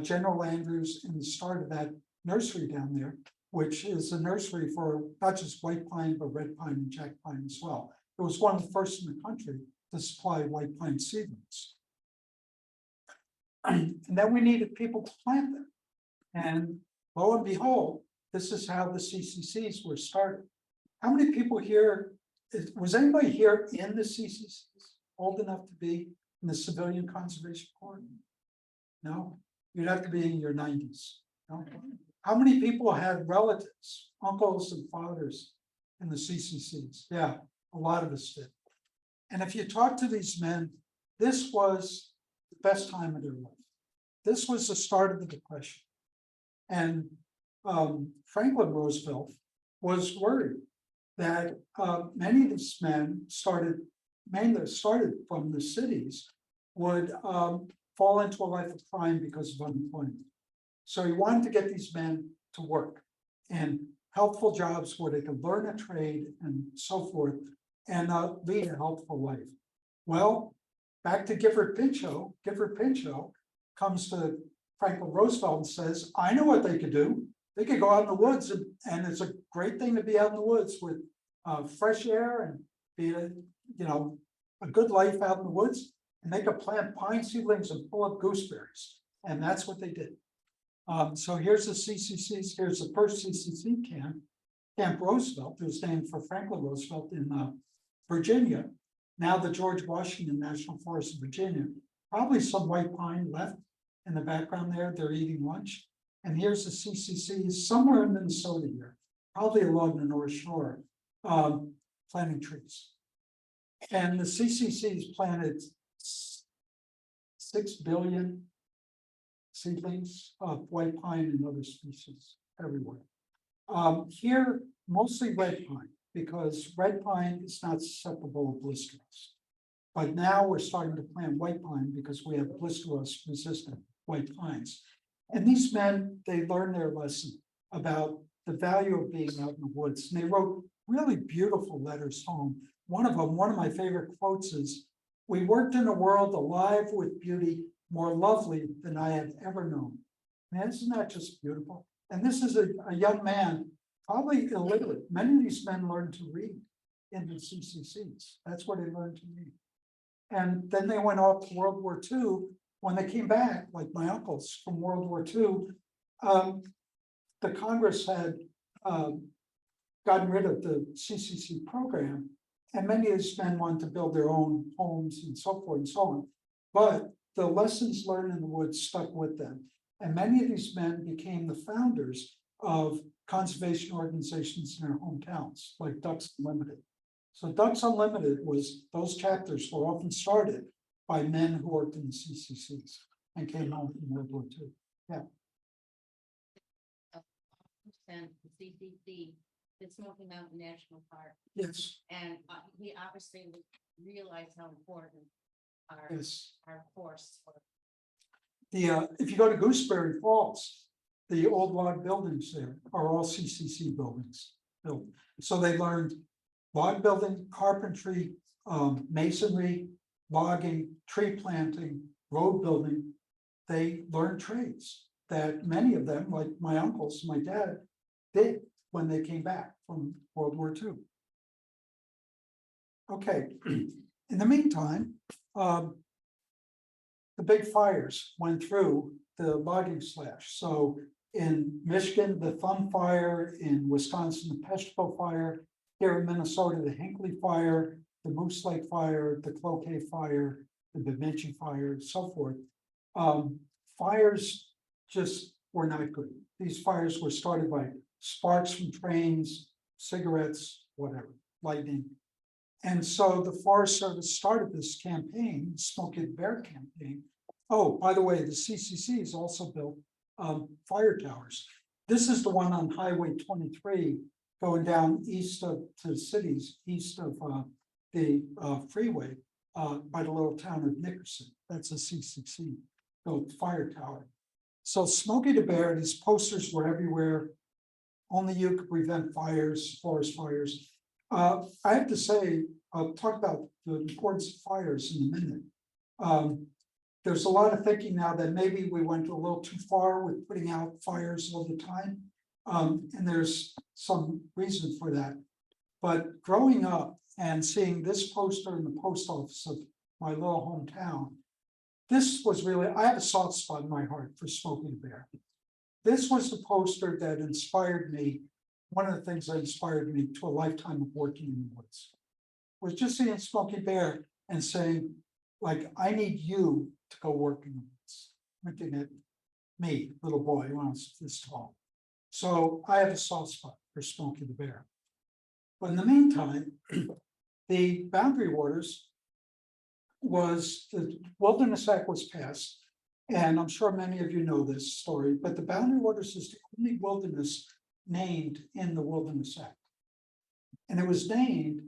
General Andrews and the start of that nursery down there, which is a nursery for not just white pine, but red pine and jack pine as well. It was one of the first in the country to supply white pine seedlings. And then we needed people to plant them. And lo and behold, this is how the CCCs were started. How many people here, was anybody here in the CCCs old enough to be in the Civilian Conservation Corps? No, you'd have to be in your 90s. No? How many people had relatives, uncles and fathers in the CCCs? Yeah, a lot of us did. And if you talk to these men, this was the best time of their life. This was the start of the Depression. And Franklin Roosevelt was worried that many of these men mainly started from the cities, would fall into a life of crime because of unemployment. So he wanted to get these men to work in helpful jobs where they could learn a trade and so forth and lead a helpful life. Well, back to Gifford Pinchot. Gifford Pinchot comes to Franklin Roosevelt and says, I know what they could do. They could go out in the woods, and it's a great thing to be out in the woods with fresh air and be a good life out in the woods. And they could plant pine seedlings and pull up gooseberries. And that's what they did. So here's the CCCs. Here's the first CCC camp, Camp Roosevelt. It was named for Franklin Roosevelt in Virginia. Now the George Washington National Forest of Virginia. Probably some white pine left in the background there, they're eating lunch. And here's the CCC somewhere in Minnesota here, probably along the North Shore, planting trees. And the CCC has planted 6 billion seedlings of white pine and other species everywhere. Here, mostly red pine, because red pine is not susceptible to blister rust. But now we're starting to plant white pine because we have blister rust resistant white pines. And these men, they learned their lesson about the value of being out in the woods. And they wrote really beautiful letters home. One of my favorite quotes is, "We worked in a world alive with beauty, more lovely than I had ever known." Man, isn't that just beautiful? And this is a young man, probably illiterate. Many of these men learned to read in the CCCs. That's where they learned to read. And then they went off to World War II. When they came back, like my uncles from World War II, the Congress had gotten rid of the CCC program, and many of these men wanted to build their own homes and so forth and so on. But the lessons learned in the woods stuck with them. And many of these men became the founders of conservation organizations in their hometowns, like Ducks Unlimited. So Ducks Unlimited those chapters were often started by men who worked in the CCCs and came home from World War II. Yeah. And the CCC, the Smoky Mountain National Park, Yes. and we obviously realize how important our Yes. our forests were. If you go to Gooseberry Falls, the old log buildings there are all CCC buildings built. So they learned log building, carpentry, masonry, logging, tree planting, road building. They learned trades that many of them, like my uncles, my dad, did when they came back from World War II. Okay, in the meantime, the big fires went through the logging slash. So in Michigan, the Thumb Fire, in Wisconsin, the Peshtigo Fire, here in Minnesota, the Hinckley Fire, the Moose Lake Fire, the Cloquet Fire, the Bemidji Fire, so forth. Fires just were not good. These fires were started by sparks from trains, cigarettes, whatever, lightning. And so the Forest Service started this campaign, Smoky Bear campaign. Oh, by the way, the CCC has also built fire towers. This is the one on Highway 23 going down east of to cities, east of the freeway by the little town of Nickerson. That's a CCC built fire tower. So Smoky the Bear, these posters were everywhere. Only you could prevent fires, forest fires. I have to say, I'll talk about the importance of fires in a minute. There's a lot of thinking now that maybe we went a little too far with putting out fires all the time. And there's some reason for that. But growing up and seeing this poster in the post office of my little hometown, this was really, I have a soft spot in my heart for Smoky the Bear. This was the poster that inspired me. One of the things that inspired me to a lifetime of working in the woods was just seeing Smoky Bear and saying, like, I need you to go work in the woods. Looking at me, little boy, when I was this tall. So I have a soft spot for Smoky the Bear. But in the meantime, the boundary waters the Wilderness Act was passed. And I'm sure many of you know this story, but the boundary waters is the only wilderness named in the Wilderness Act. And it was named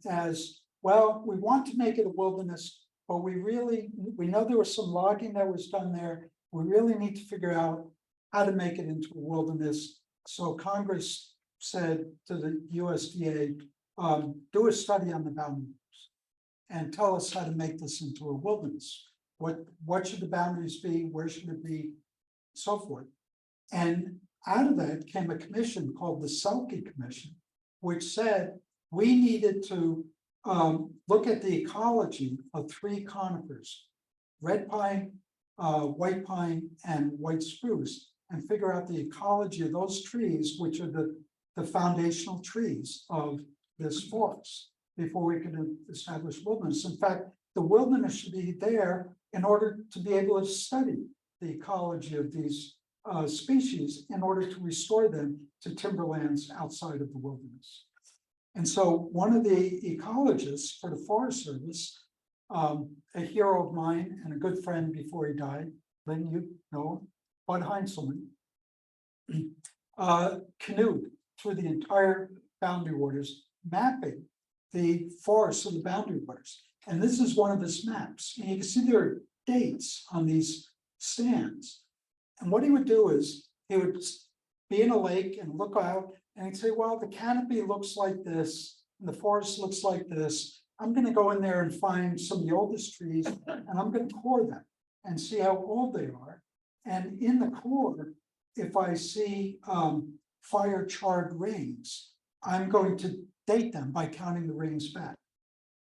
as, well, we want to make it a wilderness, but we know there was some logging that was done there. We really need to figure out how to make it into a wilderness. So Congress said to the USDA, do a study on the boundaries and tell us how to make this into a wilderness. What should the boundaries be? Where should it be? So forth. And out of that came a commission called the Selke Commission, which said we needed to look at the ecology of 3 conifers, red pine, white pine, and white spruce, and figure out the ecology of those trees, which are the foundational trees of this forest, before we could establish wilderness. In fact, the wilderness should be there in order to be able to study the ecology of these species in order to restore them to timberlands outside of the wilderness. And so one of the ecologists for the Forest Service, a hero of mine and a good friend before he died, Lynn, you know, Bud Heinzelman, canoed through the entire boundary waters, mapping the forests of the boundary waters. And this is one of his maps. And you can see there are dates on these stands. And what he would do is he would be in a lake and look out and he'd say, well, the canopy looks like this, and the forest looks like this. I'm going to go in there and find some of the oldest trees and I'm going to core them and see how old they are. And in the core, if I see fire charred rings, I'm going to date them by counting the rings back.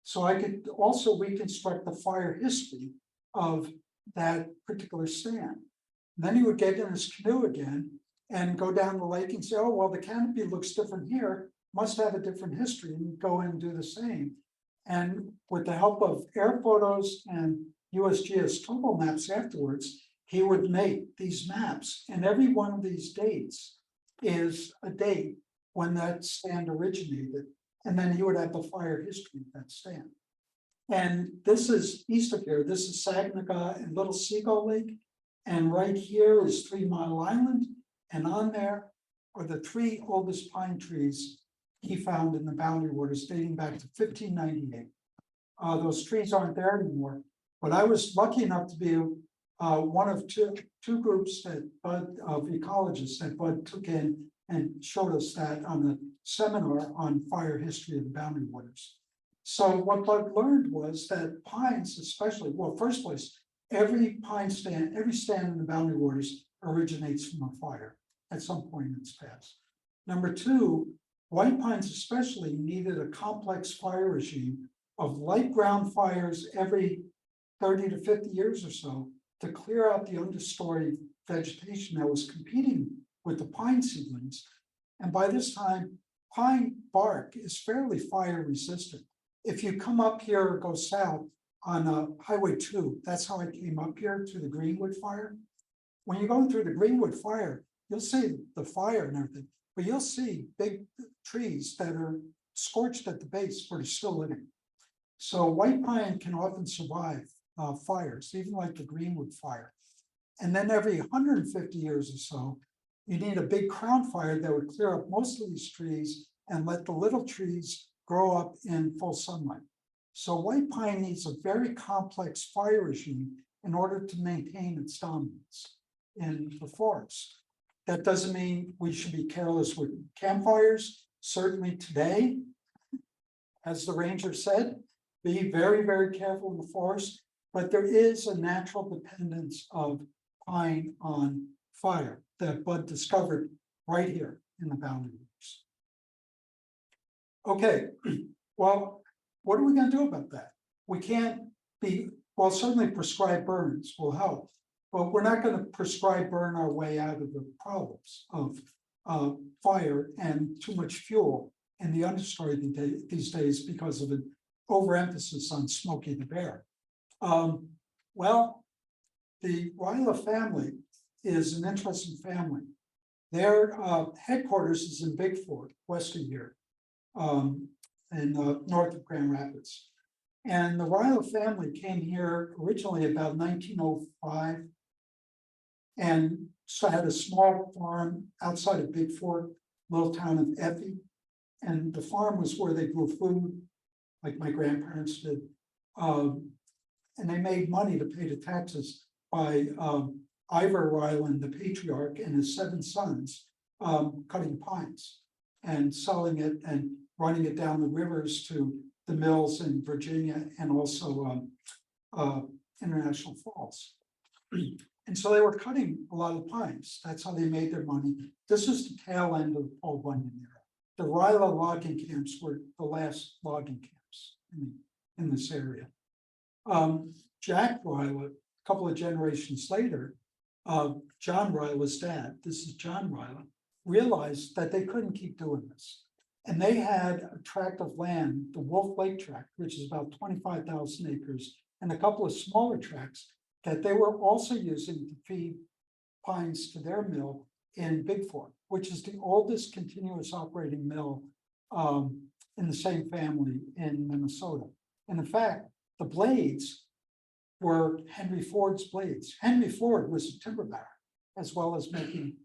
So I could also reconstruct the fire history of that particular stand. Then he would get in his canoe again and go down the lake and say, oh, well, the canopy looks different here, must have a different history, and go in and do the same. And with the help of air photos and USGS topo maps afterwards, he would make these maps. And every one of these dates is a date when that stand originated. And then he would have the fire history of that stand. And this is east of here. This is Saginaw and Little Seagull Lake. And right here is 3 Mile Island. And on there are the 3 oldest pine trees he found in the boundary waters dating back to 1598. Those trees aren't there anymore. But I was lucky enough to be one of two groups that Bud, of ecologists that Bud took in and showed us that on the seminar on fire history of the boundary waters. So what Bud learned was that pines, especially, well, first place, every stand in the boundary waters originates from a fire at some point in its past. Number 2, white pines especially needed a complex fire regime of light ground fires every 30 to 50 years or so to clear out the understory vegetation that was competing with the pine seedlings. And by this time, pine bark is fairly fire resistant. If you come up here or go south on Highway 2, that's how I came up here to the Greenwood fire. When you're going through the Greenwood fire, you'll see the fire and everything, but you'll see big trees that are scorched at the base but are still living. So white pine can often survive fires, even like the Greenwood fire. And then every 150 years or so, you need a big crown fire that would clear up most of these trees and let the little trees grow up in full sunlight. So white pine needs a very complex fire regime in order to maintain its dominance in the forest. That doesn't mean we should be careless with campfires. Certainly today, as the ranger said, be very, very careful in the forest, but there is a natural dependence of pine on fire that Bud discovered right here in the boundary waters. Okay, well, what are we going to do about that? We can't be, well, certainly prescribed burns will help, but we're not going to prescribe burn our way out of the problems of fire and too much fuel in the understory these days because of an overemphasis on Smokey the Bear. Well, the Ryla family is an interesting family. Their headquarters is in Big Fort, west of here, in north of Grand Rapids. And the Ryla family came here originally about 1905 and so had a small farm outside of Big Fort, little town of Effie. And the farm was where they grew food, like my grandparents did. And they made money to pay the taxes by Ivor Ryland, the patriarch, and his 7 sons cutting pines and selling it and running it down the rivers to the mills in Virginia and also International Falls. And so they were cutting a lot of pines. That's how they made their money. This is the tail end of the Paul Bunyan era. The Ryla logging camps were the last logging camps in this area. Jack Ryla, a couple of generations later, John Ryla's dad, this is John Ryla, realized that they couldn't keep doing this. And they had a tract of land, the Wolf Lake Tract, which is about 25,000 acres, and a couple of smaller tracts that they were also using to feed pines to their mill in Big Fork, which is the oldest continuous operating mill in the same family in Minnesota. And in fact, the blades were Henry Ford's blades. Henry Ford was a timber baron, as well as making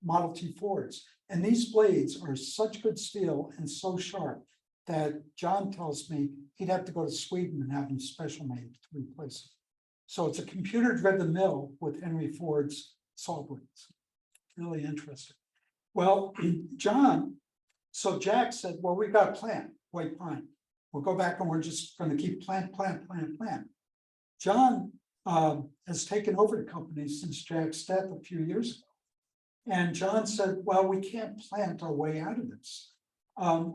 Model T Fords. And these blades are such good steel and so sharp that John tells me he'd have to go to Sweden and have them special made to replace it. So it's a computer-driven mill with Henry Ford's saw blades. Really interesting. Well, so Jack said, well, we've got a plant, white pine. We'll go back and we're just going to keep plant. John has taken over the company since Jack's death a few years ago. And John said, well, we can't plant our way out of this.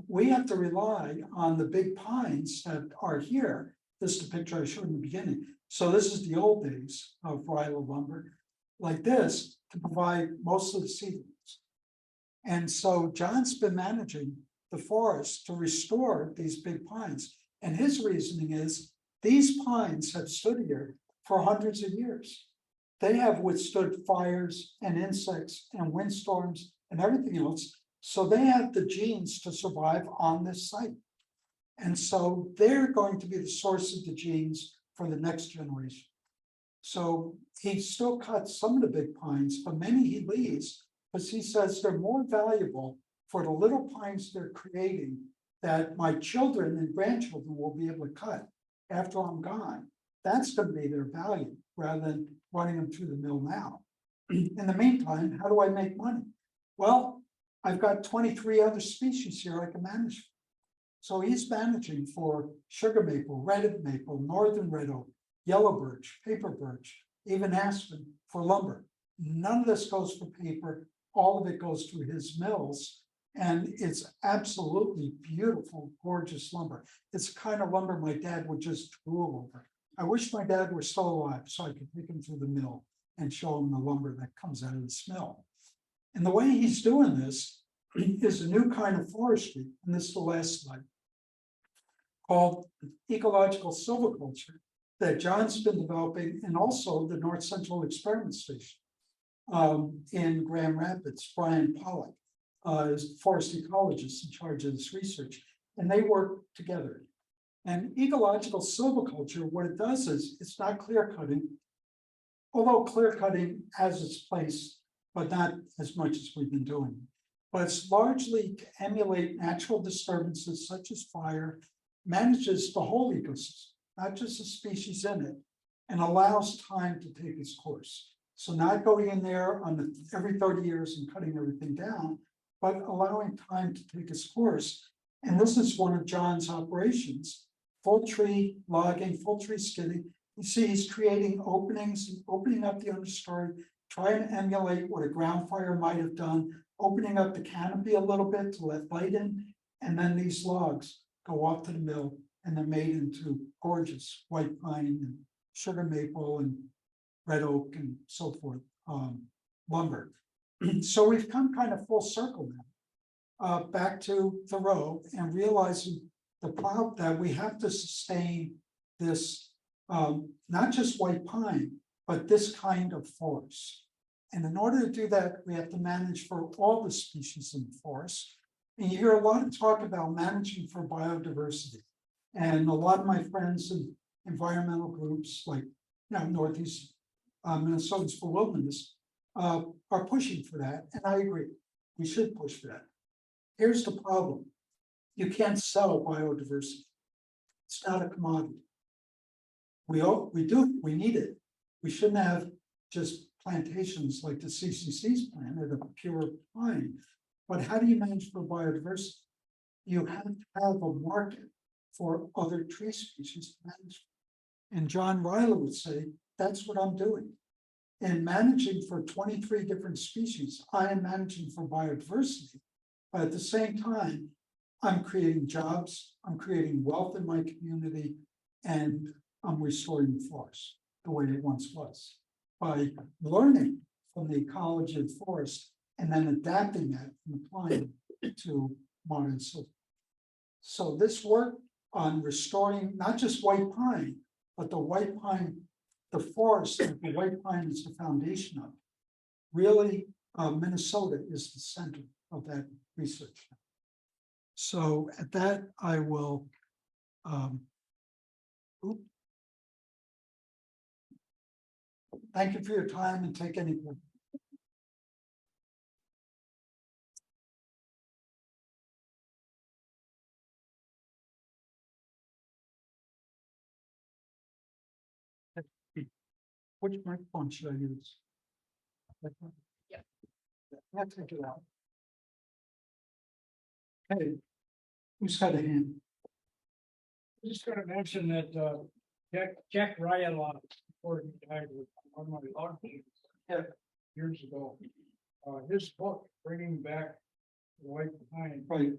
We have to rely on the big pines that are here. This is the picture I showed in the beginning. So this is the old days of Ryla lumber, like this, to provide most of the seedlings. And so John's been managing the forest to restore these big pines. And his reasoning is these pines have stood here for hundreds of years. They have withstood fires and insects and windstorms and everything else. So they have the genes to survive on this site. And so they're going to be the source of the genes for the next generation. So he still cuts some of the big pines, but many he leaves because he says they're more valuable for the little pines they're creating that my children and grandchildren will be able to cut after I'm gone. That's going to be their value rather than running them through the mill now. In the meantime, how do I make money? Well, I've got 23 other species here I can manage. So he's managing for sugar maple, red maple, northern red oak, yellow birch, paper birch, even aspen for lumber. None of this goes for paper. All of it goes through his mills. And it's absolutely beautiful, gorgeous lumber. It's the kind of lumber my dad would just drool over. I wish my dad were still alive so I could take him through the mill and show him the lumber that comes out of this mill. And the way he's doing this is a new kind of forestry, and this is the last slide, called ecological silviculture that John's been developing, and also the North Central Experiment Station in Grand Rapids. Brian Pollack is a forest ecologist in charge of this research, and they work together. And ecological silviculture, what it does is it's not clear cutting, although clear cutting has its place, but not as much as we've been doing. But it's largely to emulate natural disturbances such as fire, manages the whole ecosystem, not just the species in it, and allows time to take its course. So not going in there on every 30 years and cutting everything down, but allowing time to take its course. And this is one of John's operations, full tree logging, full tree skidding. You see he's creating openings, opening up the understory, trying to emulate what a ground fire might have done, opening up the canopy a little bit to let light in, and then these logs go off to the mill and they're made into gorgeous white pine and sugar maple and red oak and so forth lumber. So we've come kind of full circle now, back to Thoreau and realizing the problem that we have to sustain this, not just white pine, but this kind of forest. And in order to do that, we have to manage for all the species in the forest. And you hear a lot of talk about managing for biodiversity. And a lot of my friends in environmental groups like Northeast Minnesotans for Wilderness are pushing for that. And I agree, we should push for that. Here's the problem. You can't sell biodiversity. It's not a commodity. We need it. We shouldn't have just plantations like the CCC's planted of pure pine. But how do you manage for biodiversity? You have to have a market for other tree species to manage. And John Ryla would say, that's what I'm doing. In managing for 23 different species, I am managing for biodiversity. But at the same time, I'm creating jobs, I'm creating wealth in my community, and I'm restoring the forest the way it once was by learning from the ecology of the forest and then adapting that and applying it to modern silver. So this work on restoring not just white pine, but the white pine, the forest that the white pine is the foundation of. Really, Minnesota is the center of that research. So at that, I will. Oop. Thank you for your time and take any. Which microphone should I use? Yeah. I'll take it out. Hey, who's got a hand? Just gonna mention that Jack Ryan, before he died, was on my log team. Yeah. Years ago. His book, Bringing Back the White Pine, Right,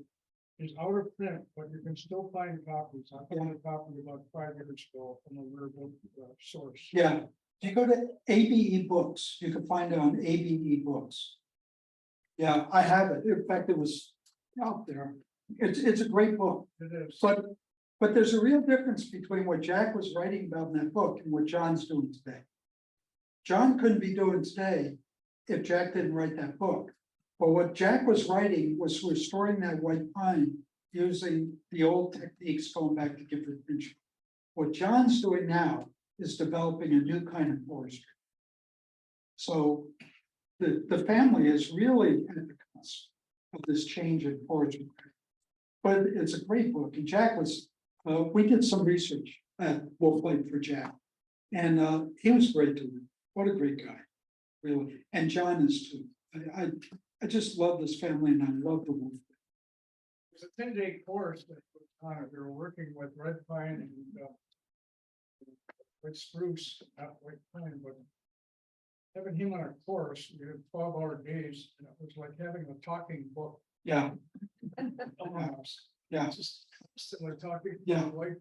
is out of print, but you can still find copies. I found a copy about 5 years ago from a rare book source. yeah. If you go to ABE Books, you can find it on ABE Books. Yeah, I have it. In fact, it was out there. It's a great book, It is. but there's a real difference between what Jack was writing about in that book and what John's doing today. John couldn't be doing today if Jack didn't write that book. But what Jack was writing was restoring that white pine using the old techniques going back to Gifford Pinchot. What John's doing now is developing a new kind of forestry. So the family is really at the cusp of this change in forestry. But it's a great book. And Jack was, we did some research at Wolf Lake for Jack. And he was great to me. What a great guy, really. And John is too. I just love this family and I love the Wolf. It's a 10-day course that was on it. They were working with red pine and with spruce, not white pine, but having him on a course, we had 12-hour days, and it was like having a talking book. Yeah, Almost. yeah, Just constantly talking. Yeah. Like,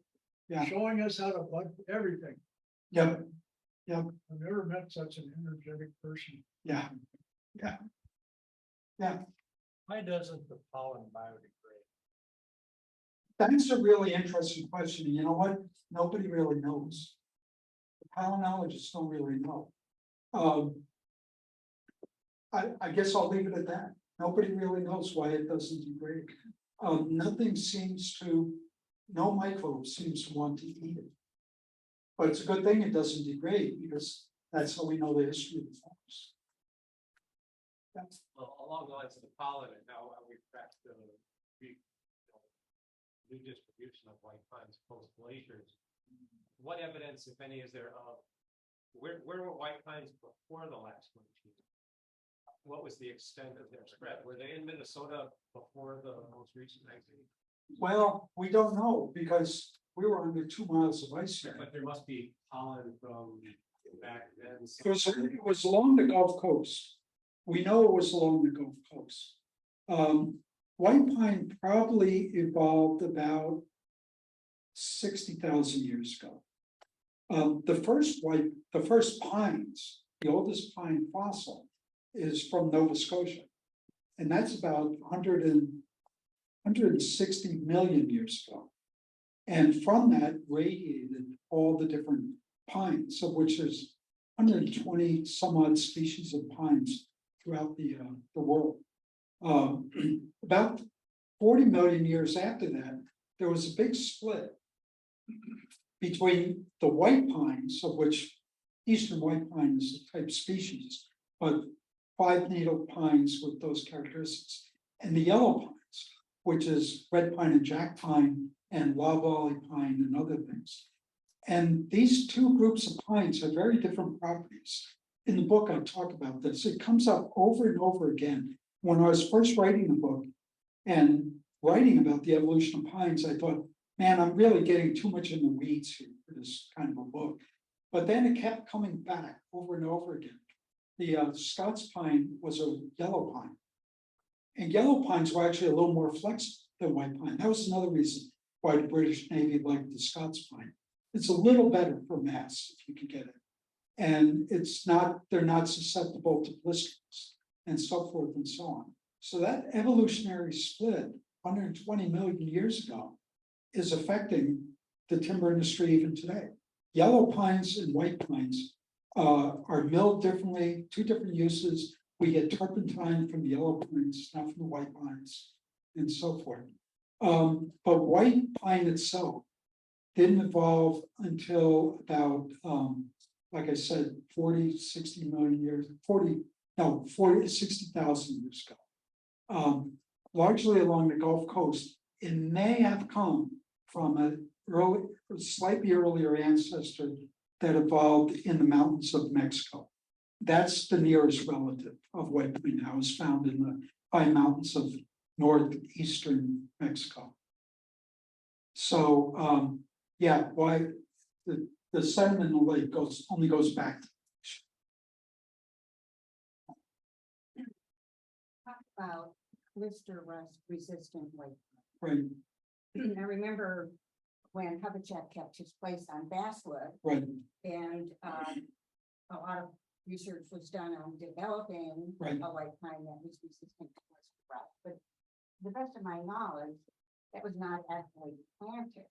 Yeah. showing us how to bud everything. yeah, I've never met such an energetic person. yeah, yeah. Yeah, Why doesn't the pollen biodegrade? that's a really interesting question. You know what? Nobody really knows. The palynologists don't really know. I guess I'll leave it at that. Nobody really knows why it doesn't degrade. Nothing seems to, no microbe seems to want to eat it. But it's a good thing it doesn't degrade because that's how we know the history of the forest. Well, along the lines of the pollen, and now we track the new distribution of white pines post glaciers. What evidence, if any, is there of where were white pines before the last glacier? What was the extent of their spread? Were they in Minnesota before the most recent 19? Well, we don't know because we were under 2 miles of ice here. But there must be pollen from back then. It was along the Gulf Coast. We know it was along the Gulf Coast. White pine probably evolved about 60,000 years ago. The first pines, the oldest pine fossil, is from Nova Scotia, and that's about 160 million years ago. And from that radiated all the different pines, of which there's 120 some odd species of pines throughout the world. About 40 million years after that, there was a big split between the white pines, of which eastern white pine is a type species, but 5-needle pines with those characteristics, and the yellow pines, which is red pine and jack pine and loblolly pine and other things. And these two groups of pines have very different properties. In the book, I talk about this. It comes up over and over again. When I was first writing the book and writing about the evolution of pines, I thought, man, I'm really getting too much in the weeds here for this kind of a book. But then it kept coming back over and over again. The Scots pine was a yellow pine. And yellow pines were actually a little more flexible than white pine. That was another reason why the British Navy liked the Scots pine. It's a little better for mass if you can get it. And they're not susceptible to blisters and so forth and so on. So that evolutionary split 120 million years ago is affecting the timber industry even today. Yellow pines and white pines are milled differently, two different uses. We get turpentine from the yellow pines, not from the white pines, and so forth. But white pine itself didn't evolve until about, like I said, 40, 60 million years, 60,000 years ago. Largely along the Gulf Coast. It may have come from a slightly earlier ancestor that evolved in the mountains of Mexico. That's the nearest relative of white pine now, is found in the high mountains of northeastern Mexico. So, yeah, why the sediment in the lake only goes back. Talk about blister rust resistant white Right, pine. I remember when Hubachek kept his place on Basswood, right, and a lot of research was done on developing Right. a white pine that was resistant to blister rust. But to the best of my knowledge, that was not actually planted.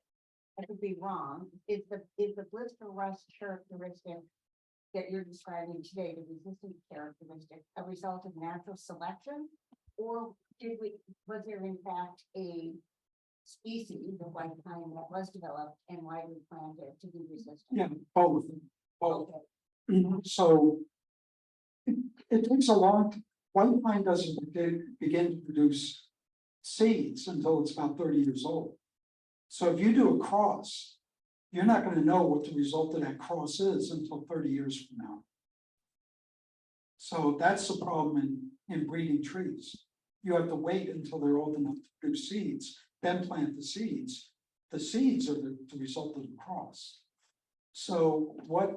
I could be wrong. Is the blister rust characteristic that you're describing today, the resistant characteristic, a result of natural selection? Or was there in fact a species of white pine that was developed and widely planted to be resistant? yeah, both. Both. Okay. So it takes a long, white pine doesn't begin to produce seeds until it's about 30 years old. So if you do a cross, you're not going to know what the result of that cross is until 30 years from now. So that's the problem in breeding trees. You have to wait until they're old enough to produce seeds, then plant the seeds. The seeds are the result of the cross. So what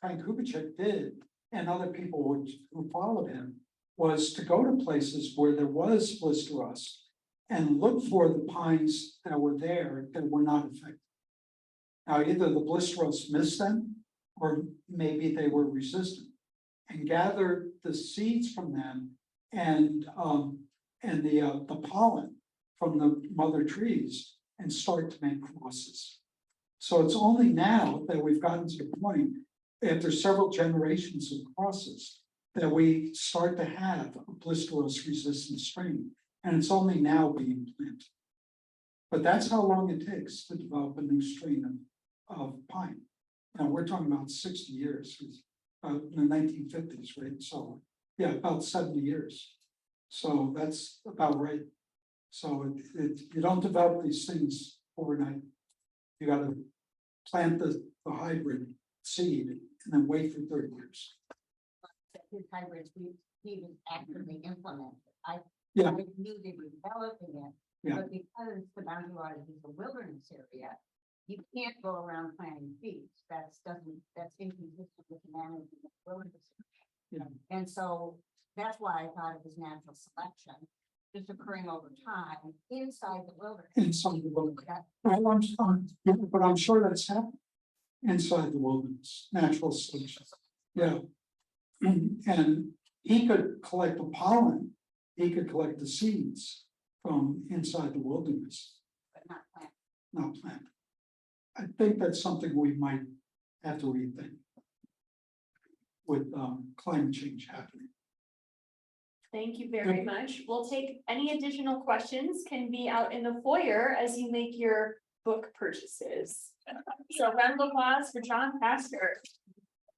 Frank Hubachek did, and other people who followed him, was to go to places where there was blister rust and look for the pines that were there that were not affected. Now, either the blister rust missed them, or maybe they were resistant, and gathered the seeds from them and the pollen from the mother trees and start to make crosses. So it's only now that we've gotten to the point, after several generations of crosses, that we start to have a blister rust resistant strain. And it's only now being planted. But that's how long it takes to develop a new strain of pine. Now we're talking about 60 years, in the 1950s, right? So yeah, about 70 years. So that's about right. So you don't develop these things overnight. You got to plant the hybrid seed and then wait for 30 years. His hybrids, he was actively implemented. I knew they were developing it, Yeah. but because the boundary waters is a wilderness area, you can't go around planting seeds. That's inconsistent with the management of the wilderness area. Yeah. And so that's why I thought it was natural selection, just occurring over time inside the wilderness. Inside the wilderness. But I'm sure that's happened inside the wilderness, natural selection. Yeah. And he could collect the pollen, he could collect the seeds from inside the wilderness. But not planted. Not planted. I think that's something we might have to rethink with climate change happening. Thank you very much. We'll take any additional questions can be out in the foyer as you make your book purchases. So round of applause for John Pastor.